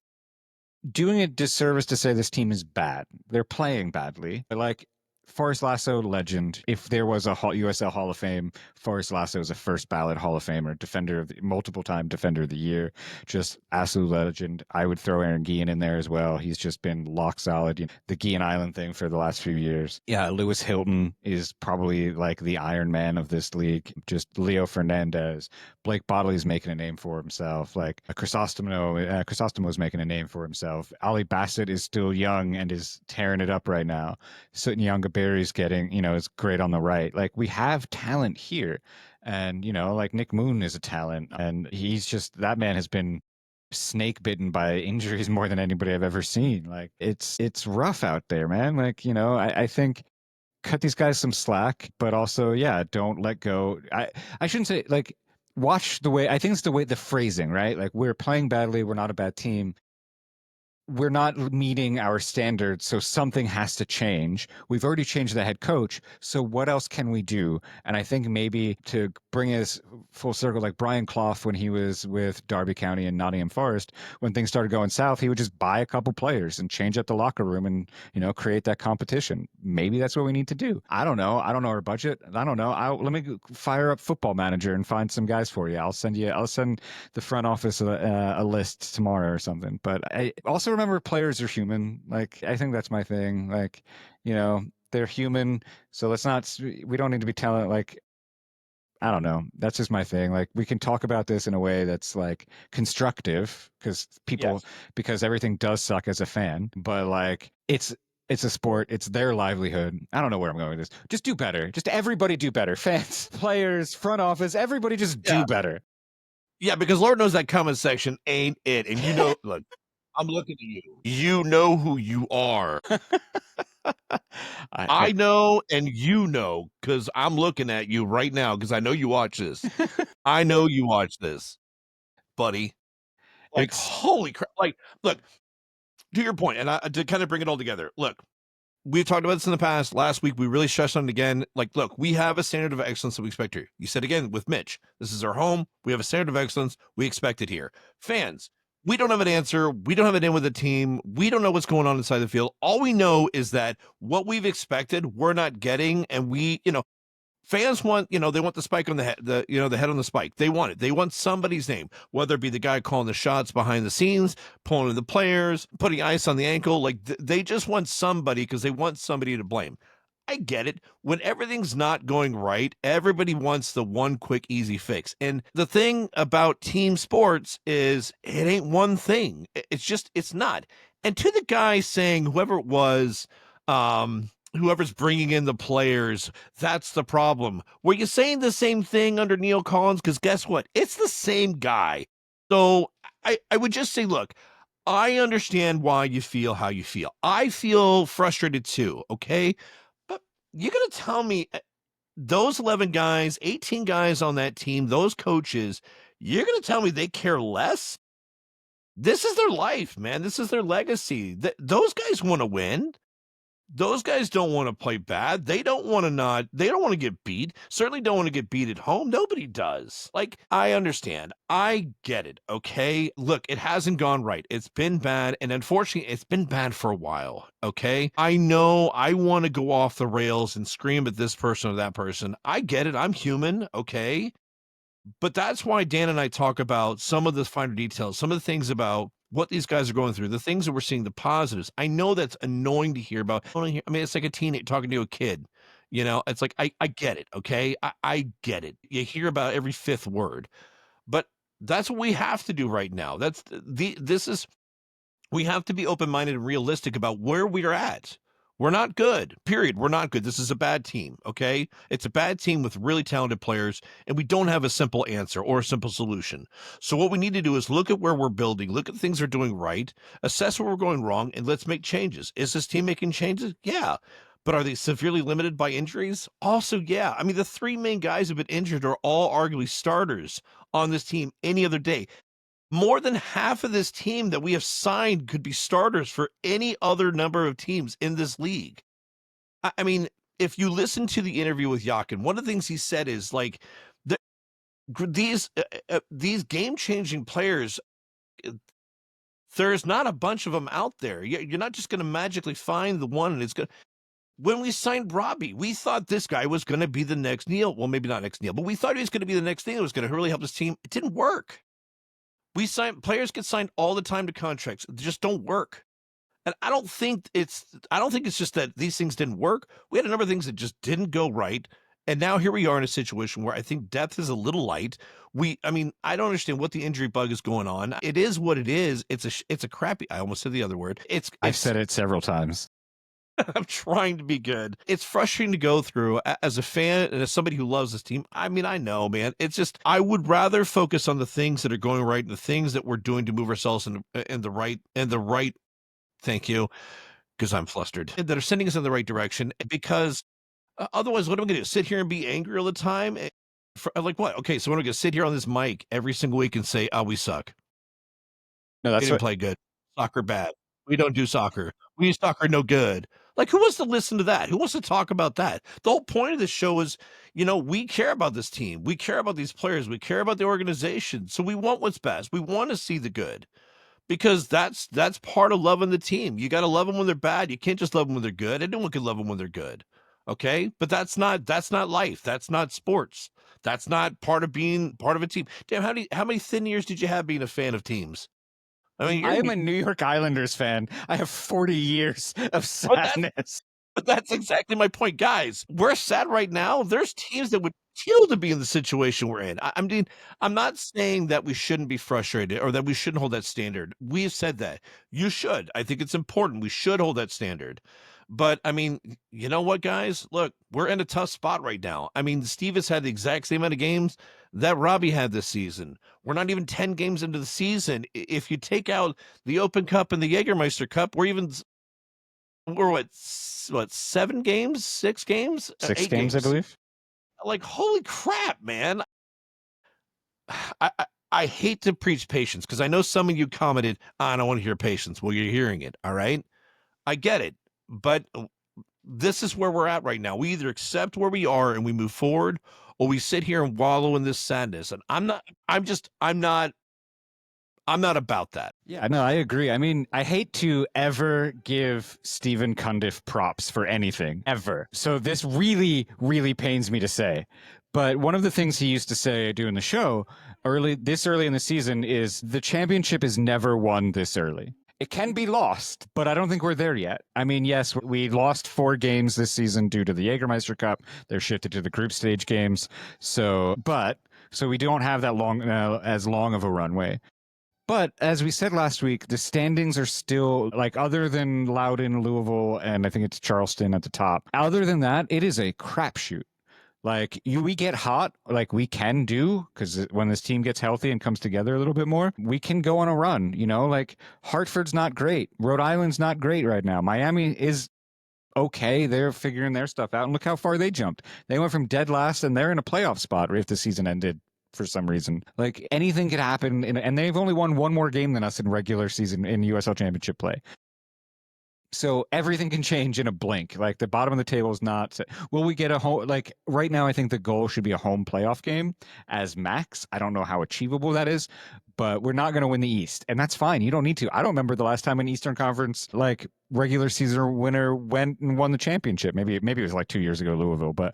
doing a disservice to say this team is bad. They're playing badly. But Forrest Lasso, legend. If there was a USL Hall of Fame, Forrest Lasso is a first ballot Hall of Famer, multiple-time Defender of the Year, just absolute legend. I would throw Aaron Guillen in there as well. He's just been lock solid. The Guillen Island thing for the last few years. Yeah, Lewis Hilton is probably the Iron Man of this league. Just Leo Fernandez. Blake Bodley's making a name for himself. Crisostomo is making a name for himself. Ali Bassett is still young and is tearing it up right now. Sutton Younger Barry's getting, is great on the right. We have talent here. And, Nick Moon is a talent. And he's just, that man has been snake bitten by injuries more than anybody I've ever seen. It's rough out there, man. I think cut these guys some slack, but also, yeah, don't let go. I shouldn't say, watch the way, I think it's the phrasing, right? We're playing badly. We're not a bad team. We're not meeting our standards, so something has to change. We've already changed the head coach, so what else can we do? And I think maybe to bring us full circle, like Brian Clough when he was with Derby County and Nottingham Forest, when things started going south, he would just buy a couple players and change up the locker room and, create that competition. Maybe that's what we need to do. I don't know. I don't know our budget. I don't know. Let me fire up Football Manager and find some guys for you. I'll send the front office a list tomorrow or something. But I also remember players are human. I think that's my thing. They're human. So we don't need to be telling, I don't know. That's just my thing. We can talk about this in a way that's constructive because everything does suck as a fan, but it's It's a sport. It's their livelihood. I don't know where I'm going with this. Just do better. Just everybody do better. Fans, players, front office, everybody just do Yeah. better. Yeah, because Lord knows that comment section ain't it. And you know, look, I'm looking at you. You know who you are. I know, and you know, because I'm looking at you right now, because I know you watch this. I know you watch this, buddy. Like, It's- holy crap. Like, look, to your point, and to kind of bring it all together, look, we've talked about this in the past. Last week, we really stressed on it again. Like, look, we have a standard of excellence that we expect here. You said again with Mitch, this is our home. We have a standard of excellence. We expect it here. Fans, we don't have an answer. We don't have an in with the team. We don't know what's going on inside the field. All we know is that what we've expected, we're not getting. And we, fans want, they want the spike on the head, the head on the spike. They want it. They want somebody's name, whether it be the guy calling the shots behind the scenes, pulling in the players, putting ice on the ankle. Like they just want somebody because they want somebody to blame. I get it. When everything's not going right, everybody wants the one quick, easy fix. And the thing about team sports is it ain't one thing. It's not. And to the guy saying, whoever it was, whoever's bringing in the players, that's the problem. Were you saying the same thing under Neil Collins? Because guess what? It's the same guy. So I would just say, look, I understand why you feel how you feel. I feel frustrated too, okay? But you're going to tell me those 11 guys, 18 guys on that team, those coaches, you're going to tell me they care less? This is their life, man. This is their legacy. Those guys want to win. Those guys don't want to play bad. They don't want to get beat. Certainly don't want to get beat at home. Nobody does. Like, I understand. I get it. Okay. Look, it hasn't gone right. It's been bad. And unfortunately, it's been bad for a while. Okay. I know I want to go off the rails and scream at this person or that person. I get it. I'm human. Okay. But that's why Dan and I talk about some of the finer details, some of the things about what these guys are going through, the things that we're seeing, the positives. I know that's annoying to hear about. I mean, it's like a teenager talking to a kid. It's like, I get it. Okay. I get it. You hear about every fifth word, but that's what we have to do right now. We have to be open-minded and realistic about where we are at. We're not good, period. We're not good. This is a bad team, okay? It's a bad team with really talented players, and we don't have a simple answer or a simple solution. So what we need to do is look at where we're building, look at things we're doing right, assess where we're going wrong, and let's make changes. Is this team making changes? Yeah. But are they severely limited by injuries? Also, yeah. I mean, the three main guys who've been injured are all arguably starters on this team any other day. More than half of this team that we have signed could be starters for any other number of teams in this league. I mean, if you listen to the interview with Yakin, one of the things he said is like these game-changing players, there's not a bunch of them out there. You're not just going to magically find the one and it's going to. When we signed Robbie, we thought this guy was going to be the next Neil. Well, maybe not next Neil, but we thought he was going to be the next thing that was going to really help this team. It didn't work. Players get signed all the time to contracts. They just don't work. And I don't think it's just that these things didn't work. We had a number of things that just didn't go right. And now here we are in a situation where I think depth is a little light. I don't understand what the injury bug is going on. It is what it is. It's a crappy, I almost said the other word. I've said it several times. I'm trying to be good. It's frustrating to go through as a fan and as somebody who loves this team. I mean, I know, man. It's just I would rather focus on the things that are going right and the things that we're doing to move ourselves in the right. Thank you, because I'm flustered. That are sending us in the right direction. Because otherwise, what am I going to do? Sit here and be angry all the time? Like what? Okay, so I'm going to sit here on this mic every single week and say, "Oh, we suck. No, We that's didn't play good. Soccer bad. We don't do soccer. We use soccer no good." Like, who wants to listen to that? Who wants to talk about that? The whole point of this show is, we care about this team. We care about these players. We care about the organization. So we want what's best. We want to see the good because that's part of loving the team. You got to love them when they're bad. You can't just love them when they're good. Anyone can love them when they're good. Okay. But that's not life. That's not sports. That's not part of being part of a team. Damn, how many thin years did you have being a fan of teams? I mean, I am a New York Islanders fan. I have 40 years of sadness. But that's exactly my point, guys. We're sad right now. There's teams that would kill to be in the situation we're in. I mean, I'm not saying that we shouldn't be frustrated or that we shouldn't hold that standard. We've said that. You should. I think it's important. We should hold that standard. But I mean, you know what, guys? Look, we're in a tough spot right now. I mean, Steve has had the exact same amount of games that Robbie had this season. We're not even 10 games into the season. If you take out the Open Cup and the Jägermeister Cup, we're what 7 games, 6 games, 6 8 games, I believe. Like, holy crap, man! I hate to preach patience because I know some of you commented, I don't want to hear patience. Well, you're hearing it, all right? I get it, but this is where we're at right now. We either accept where we are and we move forward, or we sit here and wallow in this sadness. And I'm not about that. Yeah, no, I agree. I mean, I hate to ever give Stephen Cundiff props for anything, ever. So this really, really pains me to say. But one of the things he used to say during the show early in the season is the championship is never won this early. It can be lost, but I don't think we're there yet. I mean, yes, we lost 4 games this season due to the Jägermeister Cup. They're shifted to the group stage games. So we don't have that as long of a runway. But as we said last week, the standings are still, like, other than Loudoun, Louisville, and I think it's Charleston at the top. Other than that, it is a crapshoot. Like, we get hot, like we can do, because when this team gets healthy and comes together a little bit more, we can go on a run, you know? Like, Hartford's not great. Rhode Island's not great right now. Miami is okay. They're figuring their stuff out, and look how far they jumped. They went from dead last, and they're in a playoff spot if the season ended for some reason. Like, anything could happen, and they've only won 1 more game than us in regular season in USL Championship play. So everything can change in a blink. Like, the bottom of the table is not. Will we get a home? Like, right now, I think the goal should be a home playoff game as max. I don't know how achievable that is, but we're not going to win the East, and that's fine. You don't need to. I don't remember the last time an Eastern Conference like regular season winner went and won the championship. Maybe it was like 2 years ago, Louisville, but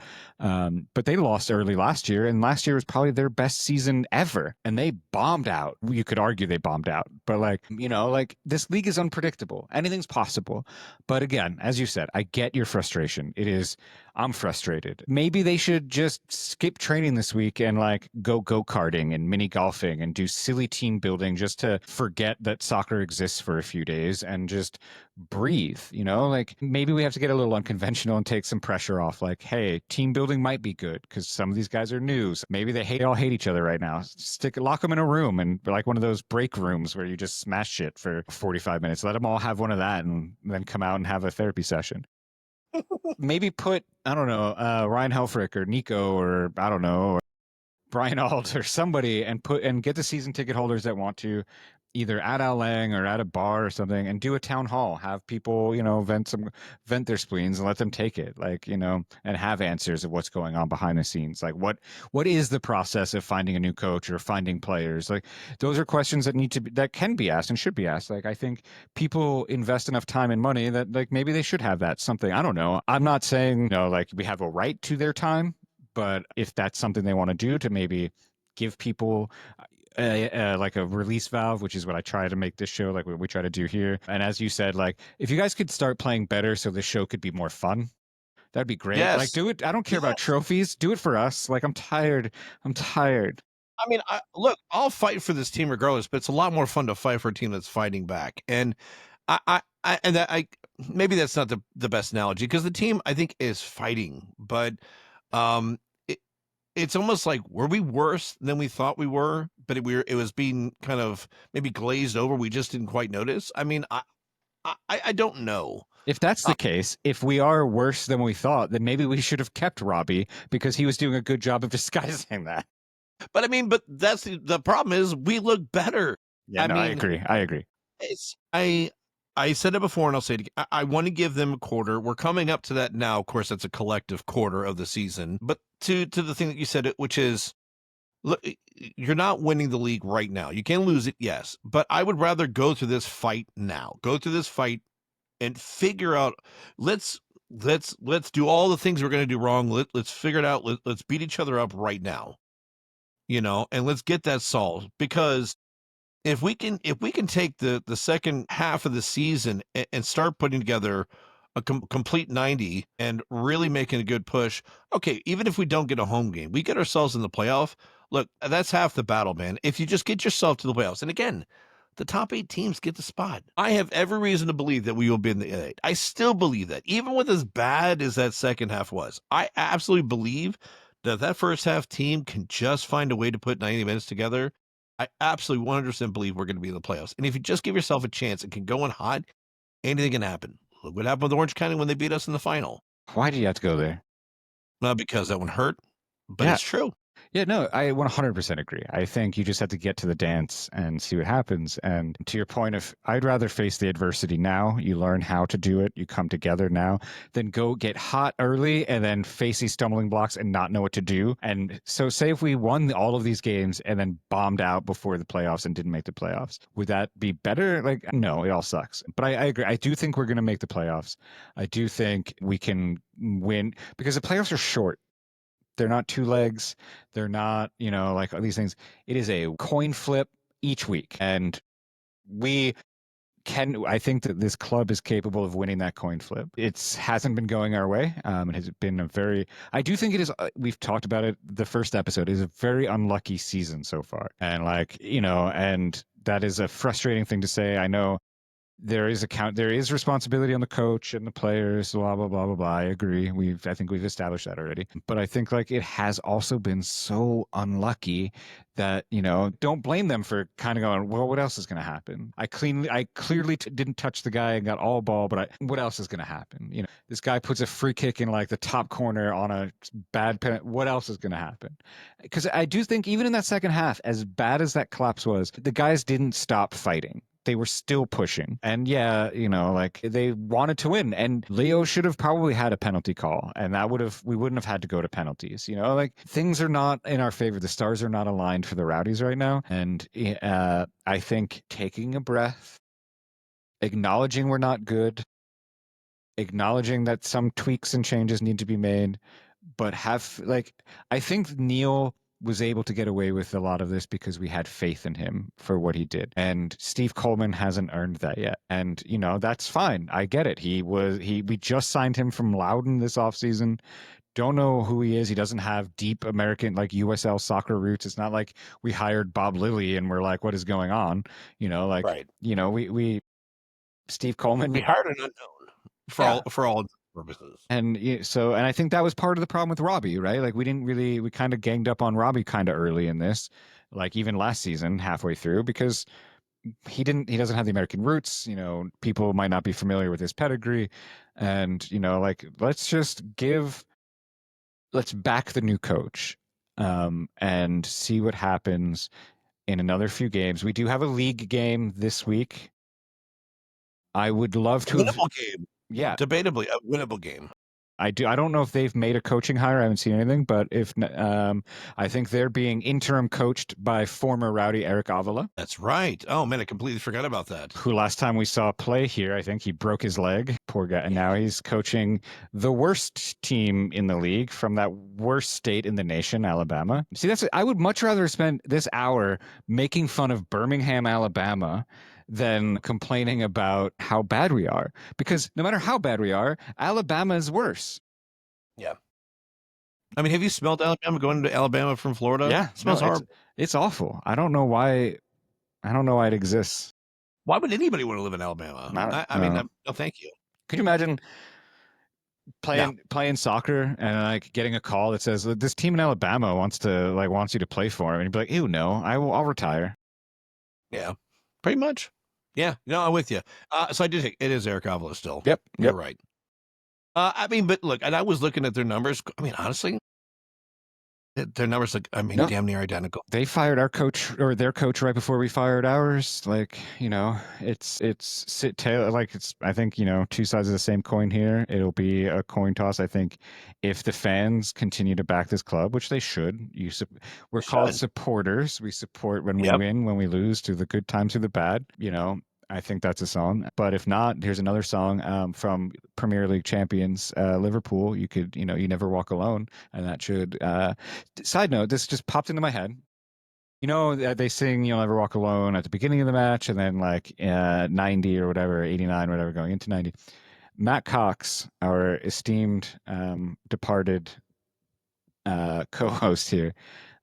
they lost early last year, and last year was probably their best season ever, and they bombed out. You could argue they bombed out, but like, you know, like, this league is unpredictable. Anything's possible. But again, as you said, I get your frustration. I'm frustrated. Maybe they should just skip training this week and like go karting and mini golfing and do silly team building just to forget that soccer exists for a few days and just breathe, you know? Like, maybe we have to get a little unconventional and take some pressure off. Like, hey, team building might be good because some of these guys are new. Maybe they all hate each other right now. Lock them in a room, and like one of those break rooms where you just smash shit for 45 minutes. Let them all have one of that and then come out and have a therapy session. Maybe put, I don't know, Ryan Helfrich or Nico or I don't know, or Brian Alt or somebody, and get the season ticket holders that want to either at Al Lang or at a bar or something and do a town hall, have people, you know, vent their spleens and let them take it, like, you know, and have answers of what's going on behind the scenes. Like, what is the process of finding a new coach or finding players? Like, those are questions that can be asked and should be asked. Like, I think people invest enough time and money that, like, maybe they should have that something. I don't know. I'm not saying, you know, like, we have a right to their time, but if that's something they want to do, to maybe give people like a release valve, which is what I try to make this show, like what we try to do here. And as you said, like, if you guys could start playing better so the show could be more fun, that'd be great. Yes. Like, do it. I don't care about trophies. Do it for us. Like, I'm tired. I mean, look, I'll fight for this team regardless, but it's a lot more fun to fight for a team that's fighting back. And maybe that's not the best analogy, because the team, I think, is fighting, but it's almost like, were we worse than we thought we were? But it was being kind of maybe glazed over. We just didn't quite notice. I mean, I don't know. If that's the case, if we are worse than we thought, then maybe we should have kept Robbie, because he was doing a good job of disguising that. But I mean, that's the problem is we look better. Yeah, I agree. I said it before, and I'll say it again. I want to give them a quarter. We're coming up to that now. Of course, that's a collective quarter of the season. But to the thing that you said, which is, look, you're not winning the league right now. You can lose it, yes. But I would rather go through this fight now. Go through this fight and figure out. Let's do all the things we're going to do wrong. Let's figure it out. Let's beat each other up right now. You know, and let's get that solved, because if we can take the second half of the season and start putting together a complete 90 and really making a good push, okay, even if we don't get a home game, we get ourselves in the playoff. Look, that's half the battle, man. If you just get yourself to the playoffs, and again, the top 8 teams get the spot. I have every reason to believe that we will be in the 8. I still believe that, even with as bad as that second half was. I absolutely believe that first half team can just find a way to put 90 minutes together. I absolutely 100% believe we're going to be in the playoffs. And if you just give yourself a chance and can go in hot, anything can happen. Look what happened with Orange County when they beat us in the final. Why do you have to go there? Not because that one hurt, but Yeah. it's true. Yeah, no, I 100% agree. I think you just have to get to the dance and see what happens. And to your point of, I'd rather face the adversity now. You learn how to do it. You come together now, than go get hot early and then face these stumbling blocks and not know what to do. And so say if we won all of these games and then bombed out before the playoffs and didn't make the playoffs, would that be better? Like, no, it all sucks. But I agree. I do think we're going to make the playoffs. I do think we can win because the playoffs are short. They're not 2 legs. They're not, like all these things. It is a coin flip each week. And I think that this club is capable of winning that coin flip. It hasn't been going our way. It has been I do think it is, we've talked about it, the first episode is a very unlucky season so far. And and that is a frustrating thing to say. I know there is responsibility on the coach and the players, blah blah blah blah blah. I agree. I think we've established that already. But I think it has also been so unlucky that don't blame them for kind of going, well, what else is going to happen? I clearly didn't touch the guy and got all ball, but what else is going to happen? This guy puts a free kick in the top corner on a bad penalty. What else is going to happen? Because I do think even in that second half, as bad as that collapse was, the guys didn't stop fighting. They were still pushing. And they wanted to win. And Leo should have probably had a penalty call. And we wouldn't have had to go to penalties. Things are not in our favor. The stars are not aligned for the Rowdies right now. And I think taking a breath, acknowledging we're not good, acknowledging that some tweaks and changes need to be made, but I think Neil was able to get away with a lot of this because we had faith in him for what he did. And Steve Coleman hasn't earned that yet. And, that's fine. I get it. We just signed him from Loudon this offseason. Don't know who he is. He doesn't have deep American, USL soccer roots. It's not like we hired Bob Lilly and we're like, what is going on? Right. Steve Coleman. We hired an unknown for all purposes. And I think that was part of the problem with Robbie, right? We kind of ganged up on Robbie kind of early in this, even last season, halfway through, because he doesn't have the American roots. People might not be familiar with his pedigree. And, let's back the new coach and see what happens in another few games. We do have a league game this week. I would love to. Winnable game. Yeah. Debatably a winnable game. I don't know if they've made a coaching hire. I haven't seen anything, but I think they're being interim coached by former Rowdy Eric Avila. That's right. Oh man, I completely forgot about that. Who last time we saw play here, I think he broke his leg. Poor guy. And now he's coaching the worst team in the league from that worst state in the nation, Alabama. See, I would much rather spend this hour making fun of Birmingham, Alabama, than complaining about how bad we are. Because no matter how bad we are, Alabama is worse. Yeah. I mean, have you smelled Alabama going to Alabama from Florida? Yeah. It smells horrible. It's awful. I don't know why it exists. Why would anybody want to live in Alabama? I mean, no, thank you. Could you imagine playing soccer and getting a call that says this team in Alabama wants you to play for him, and you'd be like, ew, no, I'll retire. Yeah, pretty much. Yeah, no, I'm with you. So I did think it is Eric Avila still. Yep. You're right. I mean, but look, and I was looking at their numbers. I mean, honestly, their numbers damn near identical. They fired our coach or their coach right before we fired ours. I think, two sides of the same coin here. It'll be a coin toss. I think if the fans continue to back this club, which they should, we're called supporters. We support when we win, when we lose, through the good times, through the bad, I think that's a song. But if not, here's another song from Premier League champions Liverpool. You could, You Never Walk Alone. And that should, side note, this just popped into my head. They sing You'll Never Walk Alone at the beginning of the match, and then 90 or whatever, 89, whatever, going into 90. Matt Cox, our esteemed departed co-host here,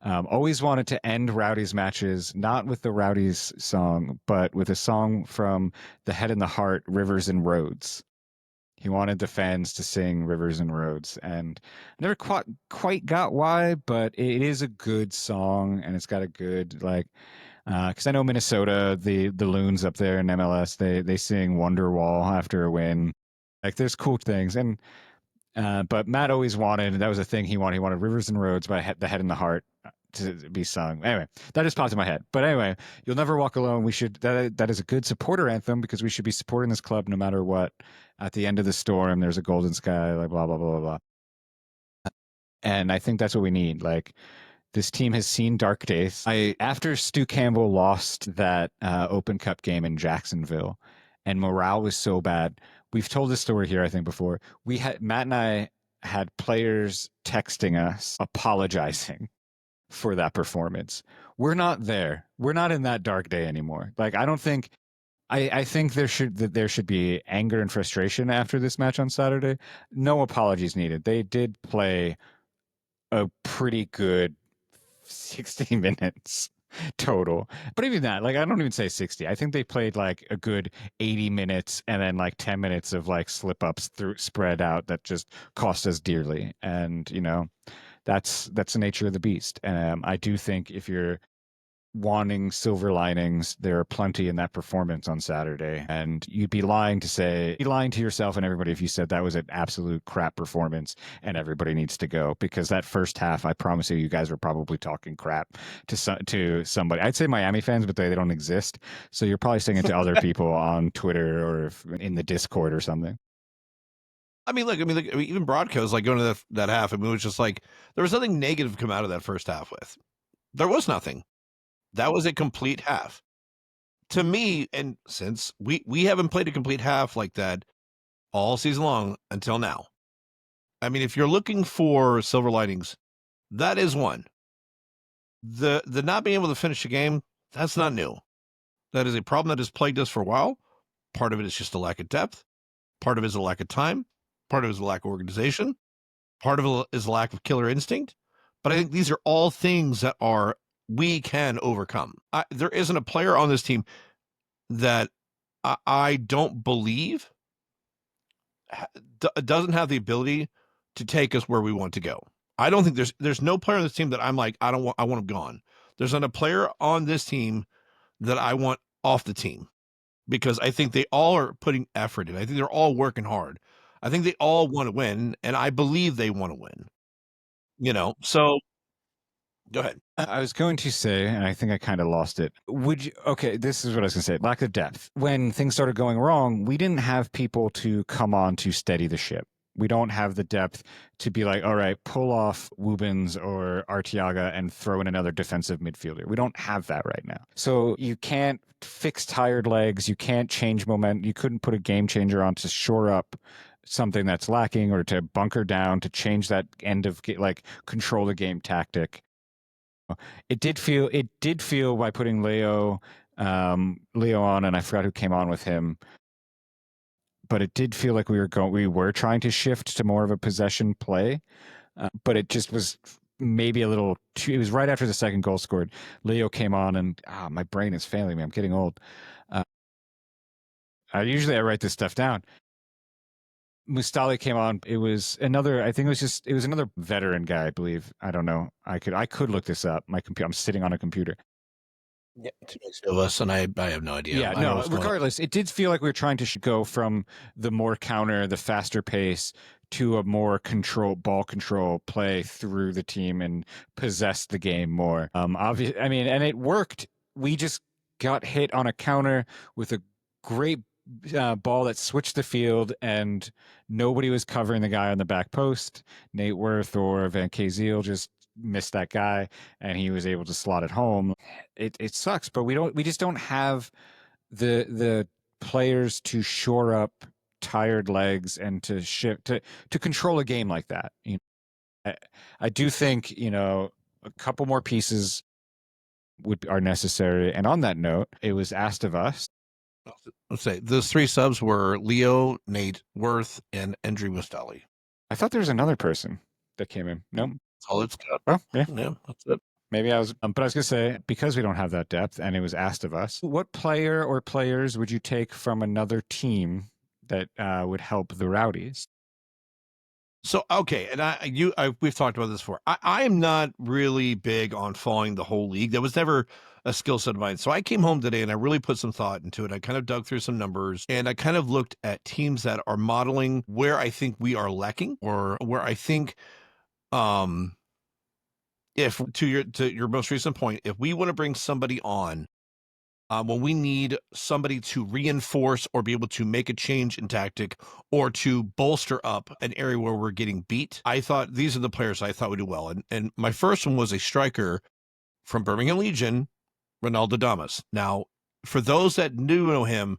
Always wanted to end Rowdies matches, not with the Rowdies song, but with a song from The Head and the Heart, Rivers and Roads. He wanted the fans to sing Rivers and Roads, and I never quite got why, but it is a good song, and it's got a good, like, because I know Minnesota, the Loons up there in MLS, they sing Wonderwall after a win. Like, there's cool things, and but Matt always wanted, that was a thing he wanted Rivers and Roads by The Head and the Heart to be sung. Anyway, that just popped in my head. But anyway, You'll Never Walk Alone. We should, that is a good supporter anthem, because we should be supporting this club no matter what. At the end of the storm, there's a golden sky, like blah, blah, blah, blah, blah. And I think that's what we need. Like, this team has seen dark days. After Stu Campbell lost that Open Cup game in Jacksonville, and morale was so bad. We've told this story here, I think, before. Matt and I had players texting us apologizing for that performance. We're not there. We're not in that dark day anymore. Like, I don't think. I think there should be anger and frustration after this match on Saturday. No apologies needed. They did play a pretty good 60 minutes total. But even that, like, I don't even say 60. I think they played like a good 80 minutes and then like 10 minutes of like slip ups spread out that just cost us dearly. And, that's the nature of the beast. And I do think if you're wanting silver linings, there are plenty in that performance on Saturday, and you'd be lying to yourself and everybody if you said that was an absolute crap performance and everybody needs to go, because that first half, I promise you guys were probably talking crap to somebody. I'd say Miami fans, but they don't exist, so you're probably saying it to other people on Twitter or in the Discord or something. I mean, look, even Broadco's like going to that half. I mean, it was just like there was nothing negative to come out of that first half with. There was nothing. That was a complete half. To me, and since we haven't played a complete half like that all season long until now. I mean, if you're looking for silver linings, that is one. The not being able to finish a game, that's not new. That is a problem that has plagued us for a while. Part of it is just a lack of depth. Part of it is a lack of time. Part of it is a lack of organization. Part of it is a lack of killer instinct. But I think these are all things that we can overcome. There isn't a player on this team that I don't believe doesn't have the ability to take us where we want to go. I don't think there's no player on this team that I'm like, I want him gone. There's not a player on this team that I want off the team, because I think they all are putting effort in. I think they're all working hard. I think they all want to win, and I believe they want to win. So go ahead. I was going to say, and I think I kind of lost it. Okay, this is what I was going to say. Lack of depth. When things started going wrong, we didn't have people to come on to steady the ship. We don't have the depth to be like, all right, pull off Wubens or Arteaga and throw in another defensive midfielder. We don't have that right now. So you can't fix tired legs. You can't change momentum. You couldn't put a game changer on to shore up something that's lacking, or to bunker down, to change that end of like control the game tactic. It did feel by putting Leo on, and I forgot who came on with him, but it did feel like we were trying to shift to more of a possession play, but it just was maybe a little too. It was right after the second goal scored. Leo came on, and my brain is failing me. I'm getting old. I write this stuff down. Mustali came on. It was another. I think it was another veteran guy, I believe. I don't know. I could look this up. My computer. I'm sitting on a computer. Yeah, two of us, and I have no idea. Yeah, no. Regardless, it did feel like we were trying to go from the more counter, the faster pace, to a more ball control play through the team and possess the game more. Obviously, I mean, and it worked. We just got hit on a counter with a great ball that switched the field, and nobody was covering the guy on the back post. Nate Worth or Van Kaziel just missed that guy, and he was able to slot it home. It sucks, but we just don't have the players to shore up tired legs and to shift to control a game like that. I do think a couple more pieces are necessary. And on that note, it was asked of us. Let's say those three subs were Leo, Nate Worth, and Endry Mustali. I thought there was another person that came in. No, that's all it's got. Oh, yeah. Yeah, that's it. Maybe I was, but I was going to say, because we don't have that depth and it was asked of us, what player or players would you take from another team that would help the Rowdies? So okay, and we've talked about this before. I am not really big on following the whole league. That was never a skill set of mine. So I came home today and I really put some thought into it. I kind of dug through some numbers and I kind of looked at teams that are modeling where I think we are lacking, or where I think, if to your most recent point, if we want to bring somebody on, when we need somebody to reinforce or be able to make a change in tactic or to bolster up an area where we're getting beat, I thought these are the players I thought would do well. And my first one was a striker from Birmingham Legion, Ronaldo Damas. Now, for those that do know him,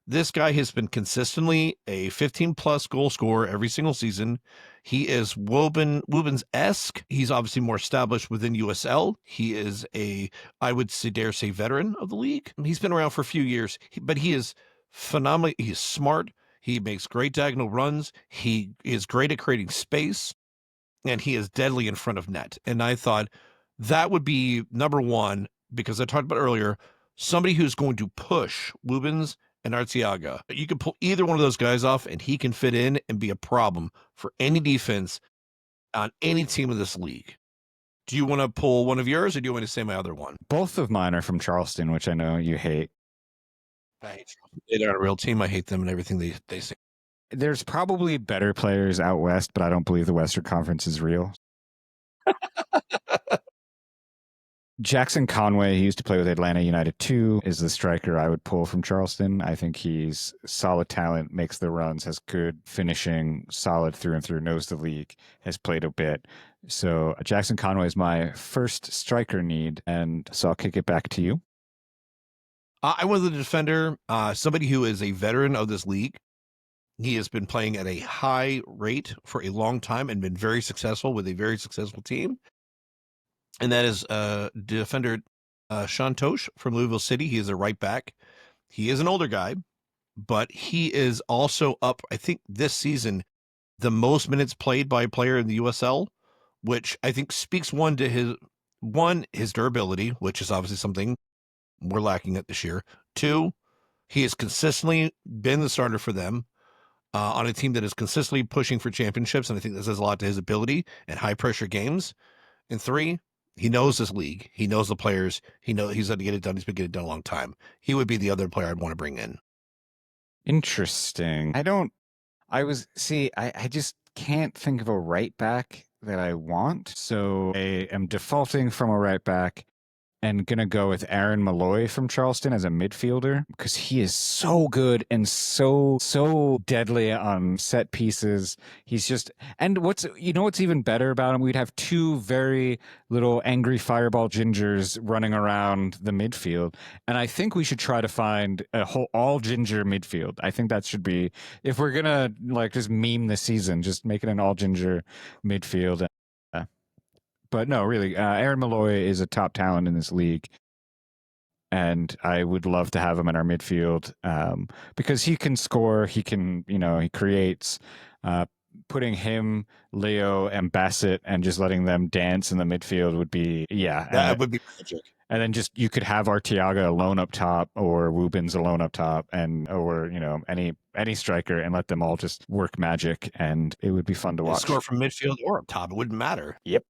this guy has been consistently a 15-plus goal scorer every single season. He is Wubens-esque. He's obviously more established within USL. He is I would say, dare say, veteran of the league. He's been around for a few years, but he is phenomenally, he's smart. He makes great diagonal runs. He is great at creating space, and he is deadly in front of net. And I thought that would be number one, because I talked about earlier, somebody who's going to push Wubens and Arteaga. You can pull either one of those guys off, and he can fit in and be a problem for any defense on any team in this league. Do you want to pull one of yours, or do you want me to say my other one? Both of mine are from Charleston, which I know you hate. I hate Charleston. They're not a real team. I hate them and everything they say. There's probably better players out west, but I don't believe the Western Conference is real. Jackson Conway, he used to play with Atlanta United too, is the striker I would pull from Charleston. I think he's solid talent, makes the runs, has good finishing, solid through and through, knows the league, has played a bit. So Jackson Conway is my first striker need, and so I'll kick it back to you. I went with a defender, somebody who is a veteran of this league. He has been playing at a high rate for a long time and been very successful with a very successful team. And that is defender Sean Tosh from Louisville City. He is a right back. He is an older guy, but he is also up, I think, this season, the most minutes played by a player in the USL, which I think speaks to his durability, which is obviously something we're lacking at this year. Two, he has consistently been the starter for them on a team that is consistently pushing for championships, and I think this says a lot to his ability and high pressure games. And three, he knows this league. He knows the players. He knows he's going to get it done. He's been getting it done a long time. He would be the other player I'd want to bring in. Interesting. I just can't think of a right back that I want. So I am defaulting from a right back and going to go with Aaron Malloy from Charleston as a midfielder, because he is so good and so deadly on set pieces. He's just, and what's even better about him? We'd have two very little angry fireball gingers running around the midfield. And I think we should try to find a whole all ginger midfield. I think that should be, if we're going to just meme the season, just make it an all ginger midfield. But no, really, Aaron Malloy is a top talent in this league, and I would love to have him in our midfield because he can score. He can, he creates. Putting him, Leo, and Bassett, and just letting them dance in the midfield would be, that would be magic. And then just you could have Arteaga alone up top, or Wubens alone up top, or any striker, and let them all just work magic, and it would be fun to watch. Score from midfield or up top, it wouldn't matter. Yep.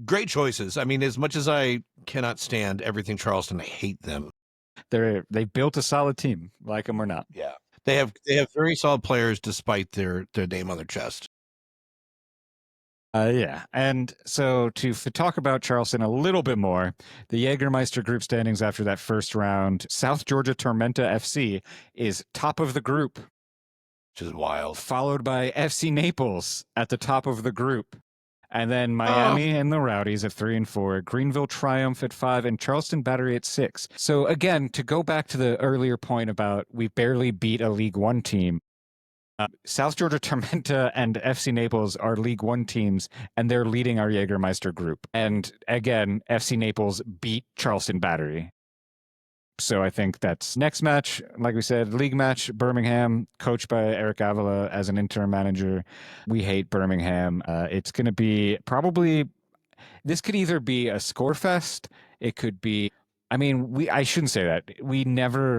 Great choices. I mean, as much as I cannot stand everything Charleston, I hate them. They built a solid team, like them or not. Yeah, they have very solid players despite their name on their chest. Yeah, and so to talk about Charleston a little bit more, the Jägermeister group standings after that first round, South Georgia Tormenta FC is top of the group, which is wild. Followed by FC Naples at the top of the group. And then Miami and the Rowdies at 3 and 4, Greenville Triumph at 5, and Charleston Battery at 6. So again, to go back to the earlier point about we barely beat a League One team, South Georgia Tormenta and FC Naples are League One teams, and they're leading our Jägermeister group. And again, FC Naples beat Charleston Battery. So I think that's next match. Like we said, league match, Birmingham, coached by Eric Avila as an interim manager. We hate Birmingham. It's going to be probably, this could either be a score fest. It could be, I mean, I shouldn't say that.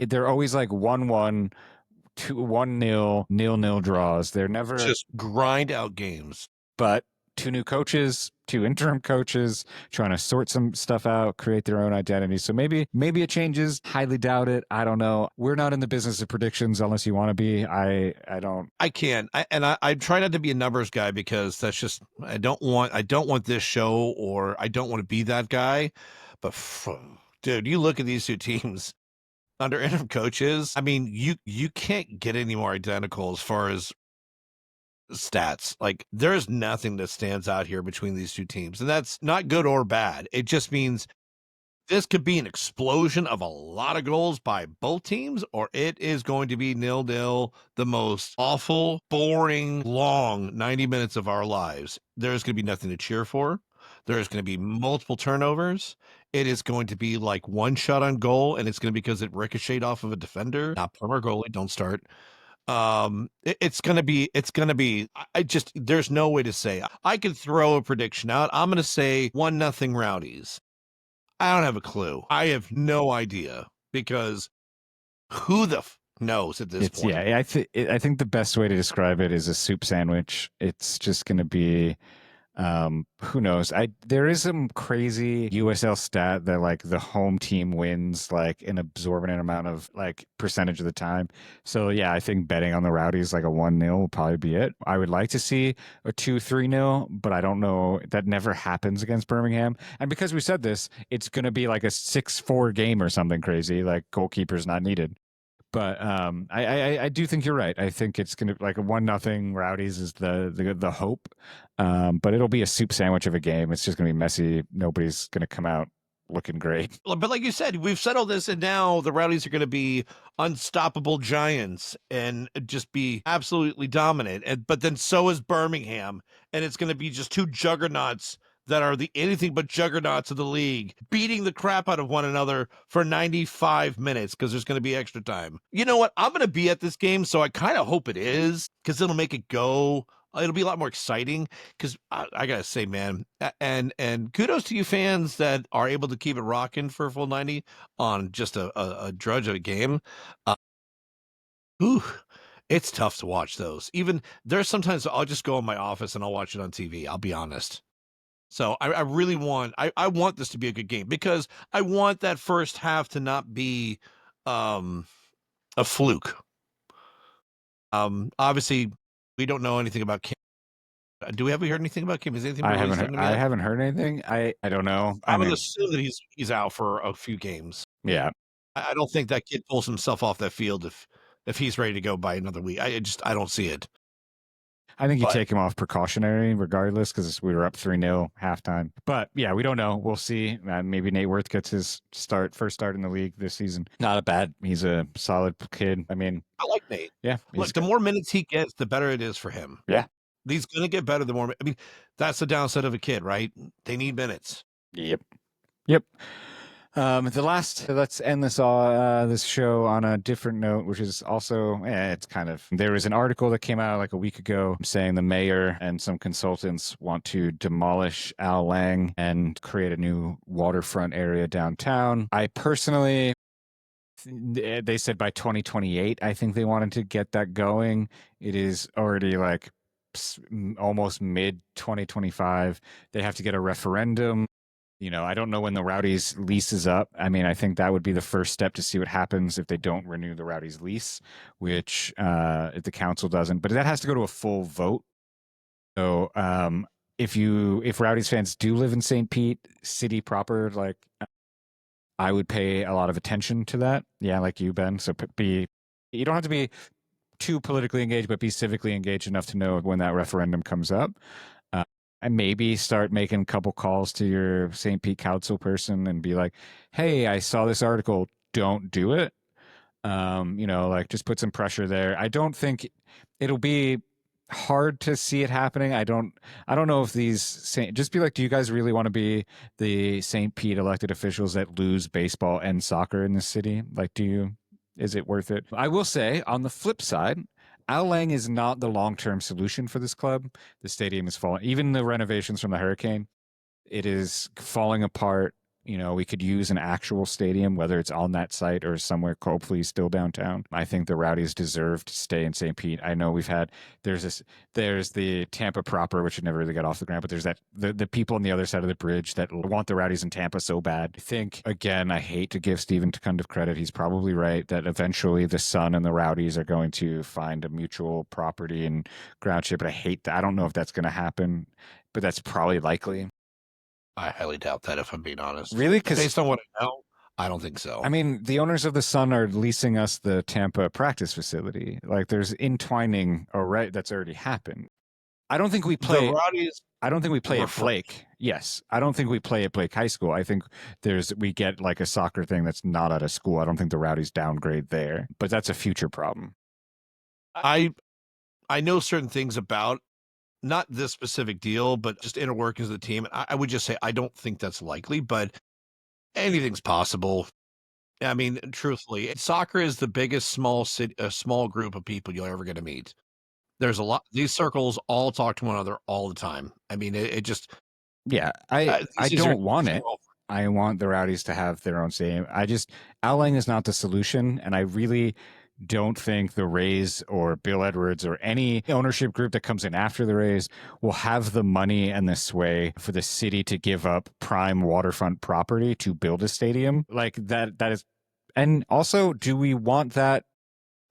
They're always like 1-1, 1-0, 0-0 draws. They're never, Just grind out games. but two new coaches, two interim coaches trying to sort some stuff out, create their own identity. So maybe it changes. Highly doubt it. I don't know. We're not in the business of predictions unless you want to be. I don't. I can't. I try not to be a numbers guy because that's just I don't want this show, or I don't want to be that guy. But dude, you look at these two teams under interim coaches. I mean, you can't get any more identical as far as stats. Like, there's nothing that stands out here between these two teams, and that's not good or bad. It just means this could be an explosion of a lot of goals by both teams, or it is going to be 0-0, the most awful, boring, long 90 minutes of our lives. There's going to be nothing to cheer for. There's going to be multiple turnovers. It is going to be like one shot on goal, and it's going to be because it ricocheted off of a defender, not from our goalie. Don't start. It's going to be, there's no way to say. I could throw a prediction out. I'm going to say 1-0 Rowdies. I don't have a clue. I have no idea, because who the knows at this point? Yeah, I think the best way to describe it is a soup sandwich. It's just going to be, who knows? There is some crazy USL stat that like the home team wins like an absorbent amount of like percentage of the time. So yeah, I think betting on the Rowdies like a 1-0 will probably be it. I would like to see a 2-3-0, but I don't know. That never happens against Birmingham. And because we said this, it's going to be like a 6-4 game or something crazy, like goalkeepers not needed. But I do think you're right. I think it's going to like a 1-0 Rowdies is the hope. But it'll be a soup sandwich of a game. It's just going to be messy. Nobody's going to come out looking great. But like you said, we've settled this, and now the Rowdies are going to be unstoppable giants and just be absolutely dominant. But then so is Birmingham, and it's going to be just two juggernauts that are the anything but juggernauts of the league, beating the crap out of one another for 95 minutes because there's going to be extra time. You know what? I'm going to be at this game, so I kind of hope it is, because it'll make it go. It'll be a lot more exciting, because I got to say, man, and kudos to you fans that are able to keep it rocking for a full 90 on just a drudge of a game. It's tough to watch those. Even there's sometimes I'll just go in my office and I'll watch it on TV. I'll be honest. So I really want I want this to be a good game, because I want that first half to not be a fluke. Obviously, we don't know anything about Kim. Have we heard anything about Kim? Is anything? I haven't heard anything. I don't know. I would assume that he's out for a few games. Yeah. I don't think that kid pulls himself off that field if he's ready to go by another week. I don't see it. I think you take him off precautionary regardless, because we were up 3-0 halftime. But yeah, we don't know. We'll see. Maybe Nate Worth gets his first start in the league this season. Not a bad. He's a solid kid. I mean, I like Nate. Yeah. Look, the more minutes he gets, the better it is for him. Yeah. He's going to get better the more. I mean, that's the downside of a kid, right? They need minutes. Yep. Let's end this show on a different note, which is also, there was an article that came out like a week ago saying the mayor and some consultants want to demolish Al Lang and create a new waterfront area downtown. I personally, they said by 2028, I think they wanted to get that going. It is already like almost mid 2025. They have to get a referendum. You know, I don't know when the Rowdies lease is up. I mean, I think that would be the first step to see what happens if they don't renew the Rowdies lease, which if the council doesn't. But that has to go to a full vote. So if Rowdies fans do live in St. Pete city proper, like I would pay a lot of attention to that. Yeah, like you, Ben. So you don't have to be too politically engaged, but be civically engaged enough to know when that referendum comes up. And maybe start making a couple calls to your St. Pete council person and be like, hey, I saw this article. Don't do it. Like just put some pressure there. I don't think it'll be hard to see it happening. I don't know if just be like, do you guys really want to be the St. Pete elected officials that lose baseball and soccer in this city? Like, is it worth it? I will say on the flip side, Al Lang is not the long-term solution for this club. The stadium is falling. Even the renovations from the hurricane, It is falling apart. You know, we could use an actual stadium, whether it's on that site or somewhere, hopefully still downtown. I think the Rowdies deserve to stay in St. Pete. I know there's the Tampa proper, which would never really get off the ground, but there's the people on the other side of the bridge that want the Rowdies in Tampa so bad. I think, again, I hate to give Steven Tecundiff credit. He's probably right that eventually the Sun and the Rowdies are going to find a mutual property and groundship, but I hate that. I don't know if that's going to happen, but that's probably likely. I highly doubt that, if I'm being honest. Really? Because based on what I know, I don't think so. I mean, the owners of the Sun are leasing us the Tampa practice facility. Like, there's entwining that's already happened. I don't think we play. The Rowdies. I don't think we play were at Blake. Yes, I don't think we play at Blake High School. I think we get like a soccer thing that's not out of school. I don't think the Rowdies downgrade there, but that's a future problem. I know certain things about not this specific deal, but just inner workings of the team. And I would just say I don't think that's likely, but anything's possible. I mean, truthfully, soccer is the biggest small group of people you're ever going to meet. There's a lot. These circles all talk to one another all the time. I mean, it just. Yeah, I don't want it. I want the Rowdies to have their own stadium. Outlying is not the solution, and I really don't think the Rays or Bill Edwards or any ownership group that comes in after the Rays will have the money and the sway for the city to give up prime waterfront property to build a stadium like that. That is, and also, do we want that?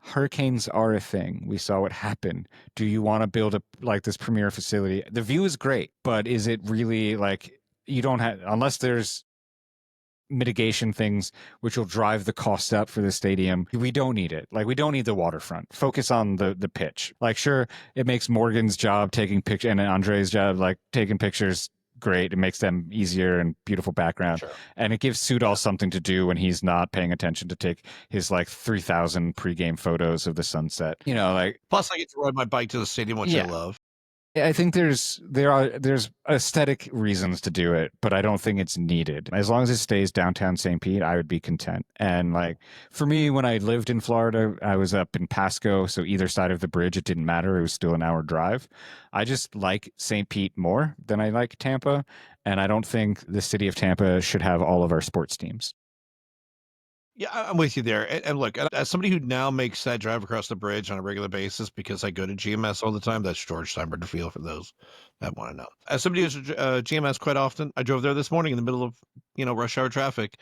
Hurricanes are a thing. We saw what happened. Do you want to build this premier facility? The view is great, but is it really you don't have, unless there's mitigation things which will drive the cost up for the stadium. We don't need it. We don't need the waterfront. Focus on the pitch. Sure, it makes Morgan's job taking pictures and Andre's job taking pictures great. It makes them easier and beautiful background. Sure. And it gives Sudal something to do when he's not paying attention to take his 3,000 pregame photos of the sunset. Plus I get to ride my bike to the stadium, which I love. I think there's aesthetic reasons to do it, but I don't think it's needed. As long as it stays downtown St. Pete, I would be content. And for me, when I lived in Florida, I was up in Pasco, so either side of the bridge, it didn't matter. It was still an hour drive. I just like St. Pete more than I like Tampa, and I don't think the city of Tampa should have all of our sports teams. Yeah, I'm with you there. And look, as somebody who now makes that drive across the bridge on a regular basis because I go to GMS all the time, that's George Steinberg Field for those that want to know. As somebody who's GMS quite often, I drove there this morning in the middle of, rush hour traffic.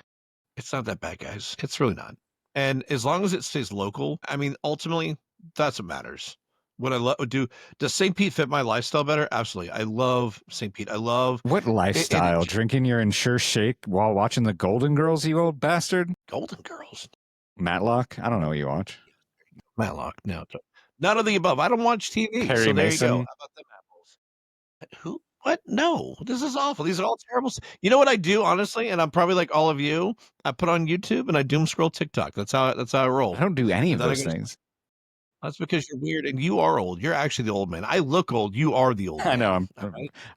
It's not that bad, guys. It's really not. And as long as it stays local, I mean, ultimately, that's what matters. What I does St. Pete fit my lifestyle better? Absolutely. I love St. Pete. I love what lifestyle? Drinking your Ensure Shake while watching the Golden Girls, you old bastard. Golden Girls. Matlock. I don't know what you watch. Matlock. No, none of the above. I don't watch TV. Perry so there Mason. you go. How about them apples? Who? What? No. This is awful. These are all terrible. You know what I do, honestly, and I'm probably like all of you. I put on YouTube and I doom scroll TikTok. That's how I roll. I don't do any of those things. That's because you're weird and you are old. You're actually the old man. I look old. You are the old man. I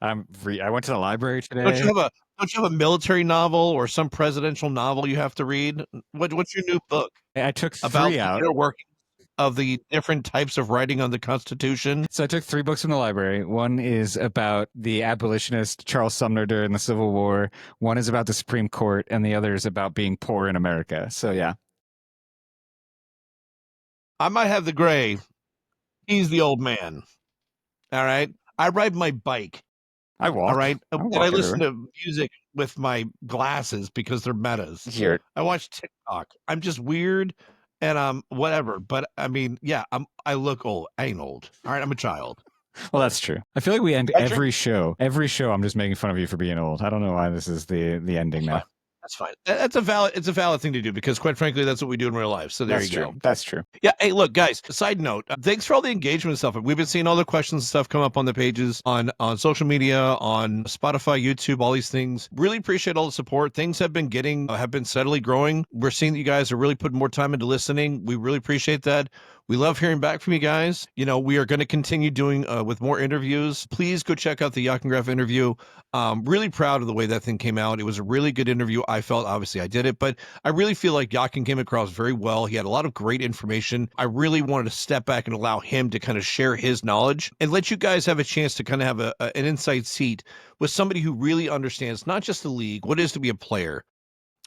know. I went to the library today. Don't you have a military novel or some presidential novel you have to read? What's your new book? I took three about out. The inner workings of the different types of writing on the Constitution. So I took 3 books from the library. One is about the abolitionist Charles Sumner during the Civil War. One is about the Supreme Court, and the other is about being poor in America. So yeah. I might have the gray. He's the old man. All right. I ride my bike. I walk. All right. I listen to music with my glasses because they're metas. Here. I watch TikTok. I'm just weird and whatever. But I mean, yeah, I look old. I ain't old. All right. I'm a child. Well, that's true. I feel like we end every show. Every show, I'm just making fun of you for being old. I don't know why this is the ending now. That's fine. It's a valid thing to do because, quite frankly, that's what we do in real life. So there you go. That's true. Yeah. Hey, look, guys. Side note: thanks for all the engagement and stuff. We've been seeing all the questions and stuff come up on the pages on social media, on Spotify, YouTube, all these things. Really appreciate all the support. Things have been steadily growing. We're seeing that you guys are really putting more time into listening. We really appreciate that. We love hearing back from you guys. You know, we are going to continue doing with more interviews. Please go check out the Yachengraph interview. Really proud of the way that thing came out. It was a really good interview. I felt, obviously I did it, but I really feel like Yakin came across very well. He had a lot of great information. I really wanted to step back and allow him to kind of share his knowledge and let you guys have a chance to kind of have an inside seat with somebody who really understands not just the league, what it is to be a player,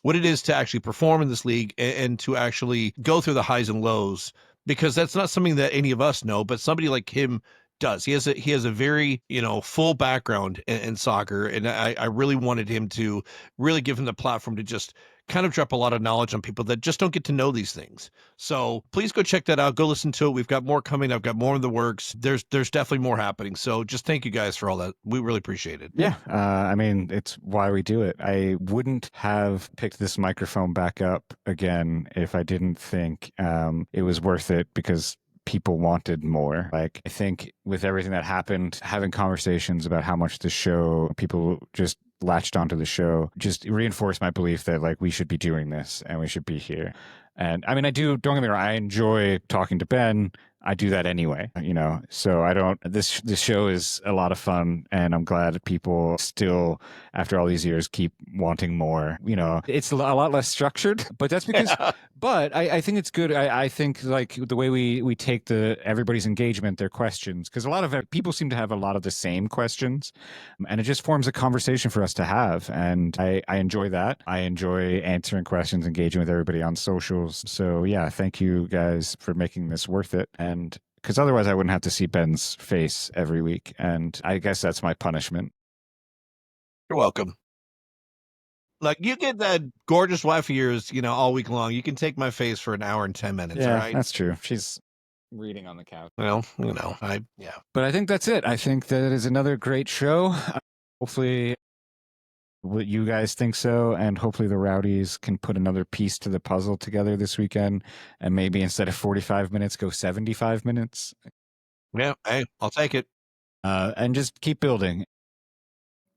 what it is to actually perform in this league, and to actually go through the highs and lows, because that's not something that any of us know, but somebody like him does. He has a very, full background in soccer, and I really wanted him to really give him the platform to just kind of drop a lot of knowledge on people that just don't get to know these things. So please go check that out. Go listen to it. We've got more coming. I've got more in the works. There's definitely more happening. So just thank you guys for all that. We really appreciate it. Yeah. I mean, it's why we do it. I wouldn't have picked this microphone back up again if I didn't think it was worth it, because people wanted more. Like, I think with everything that happened, having conversations about how much the show, people just latched onto the show, just reinforced my belief that, like, we should be doing this and we should be here. And I mean, don't get me wrong, I enjoy talking to Ben. I do that anyway, so this show is a lot of fun, and I'm glad people still, after all these years, keep wanting more. It's a lot less structured, but that's because, but I think it's good. I think, like, the way we take everybody's engagement, their questions, because a lot of people seem to have a lot of the same questions, and it just forms a conversation for us to have. And I enjoy that. I enjoy answering questions, engaging with everybody on socials. So yeah, thank you guys for making this worth it. And because otherwise I wouldn't have to see Ben's face every week. And I guess that's my punishment. You're welcome. Like, you get that gorgeous wife of yours, all week long. You can take my face for an hour and 10 minutes. Yeah, all right? That's true. She's reading on the couch. Well, But I think that's it. I think that is another great show. Hopefully you guys think so, and hopefully the Rowdies can put another piece to the puzzle together this weekend, and maybe instead of 45 minutes, go 75 minutes. Yeah, hey, I'll take it. And just keep building.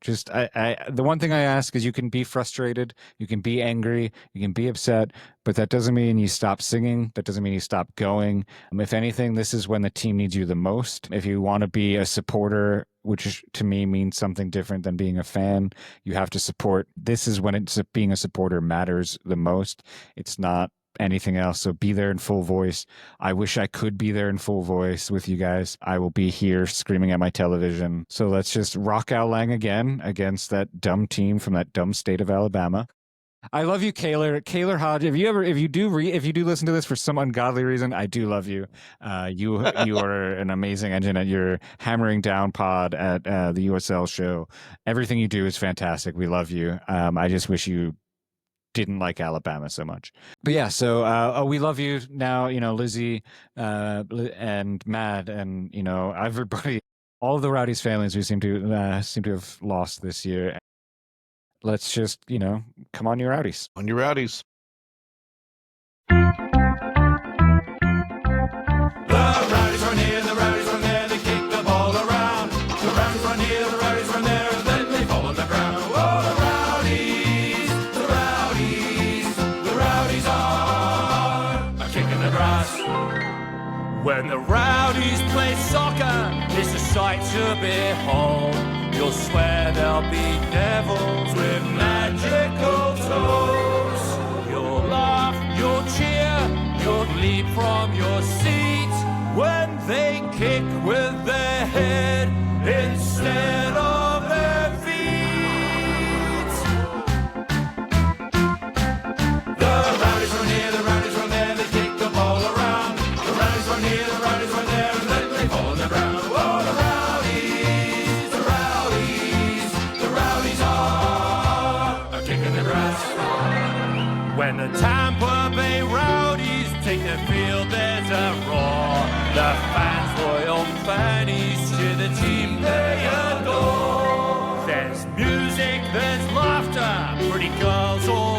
Just the one thing I ask is, you can be frustrated, you can be angry, you can be upset, but that doesn't mean you stop singing. That doesn't mean you stop going. If anything, this is when the team needs you the most. If you want to be a supporter, which to me means something different than being a fan, you have to support. This is when being a supporter matters the most. It's not anything else. So be there in full voice. I wish I could be there in full voice with you guys. I will be here screaming at my television. So let's just rock Al Lang again against that dumb team from that dumb state of Alabama. I love you, Kaylor Hodge. If you do listen to this for some ungodly reason, I do love you. You are an amazing engine at your hammering down pod at the USL show. Everything you do is fantastic. We love you. I just wish you didn't like Alabama so much. But yeah, so we love you now, Lizzie and Matt, and everybody, all of the Rowdies families we seem to have lost this year. Let's just, come on, you Rowdies. On your Rowdies. The Rowdies run here, the Rowdies run there, they kick the ball around. The Rowdies run here, the Rowdies run there, and then they fall on the ground. Oh, the Rowdies, the Rowdies, the Rowdies are a kick in the grass. When the Rowdies play soccer, it's a sight to behold. You'll swear there'll be devils with magical toes. You'll laugh, you'll cheer, you'll leap from your seat when they kick with their head instead of their feet. The Rowdies run here, the Rowdies run there, they kick the ball around. The Rowdies run here, the Rowdies run there, and then they fall on the ground. Oh, the Rowdies, the Rowdies, the Rowdies are a kick in the grass. When the Tampa Bay Rowdies take the field, there's a roar. The fans, loyal fannies, cheer the team they adore. There's music, there's laughter, pretty girls all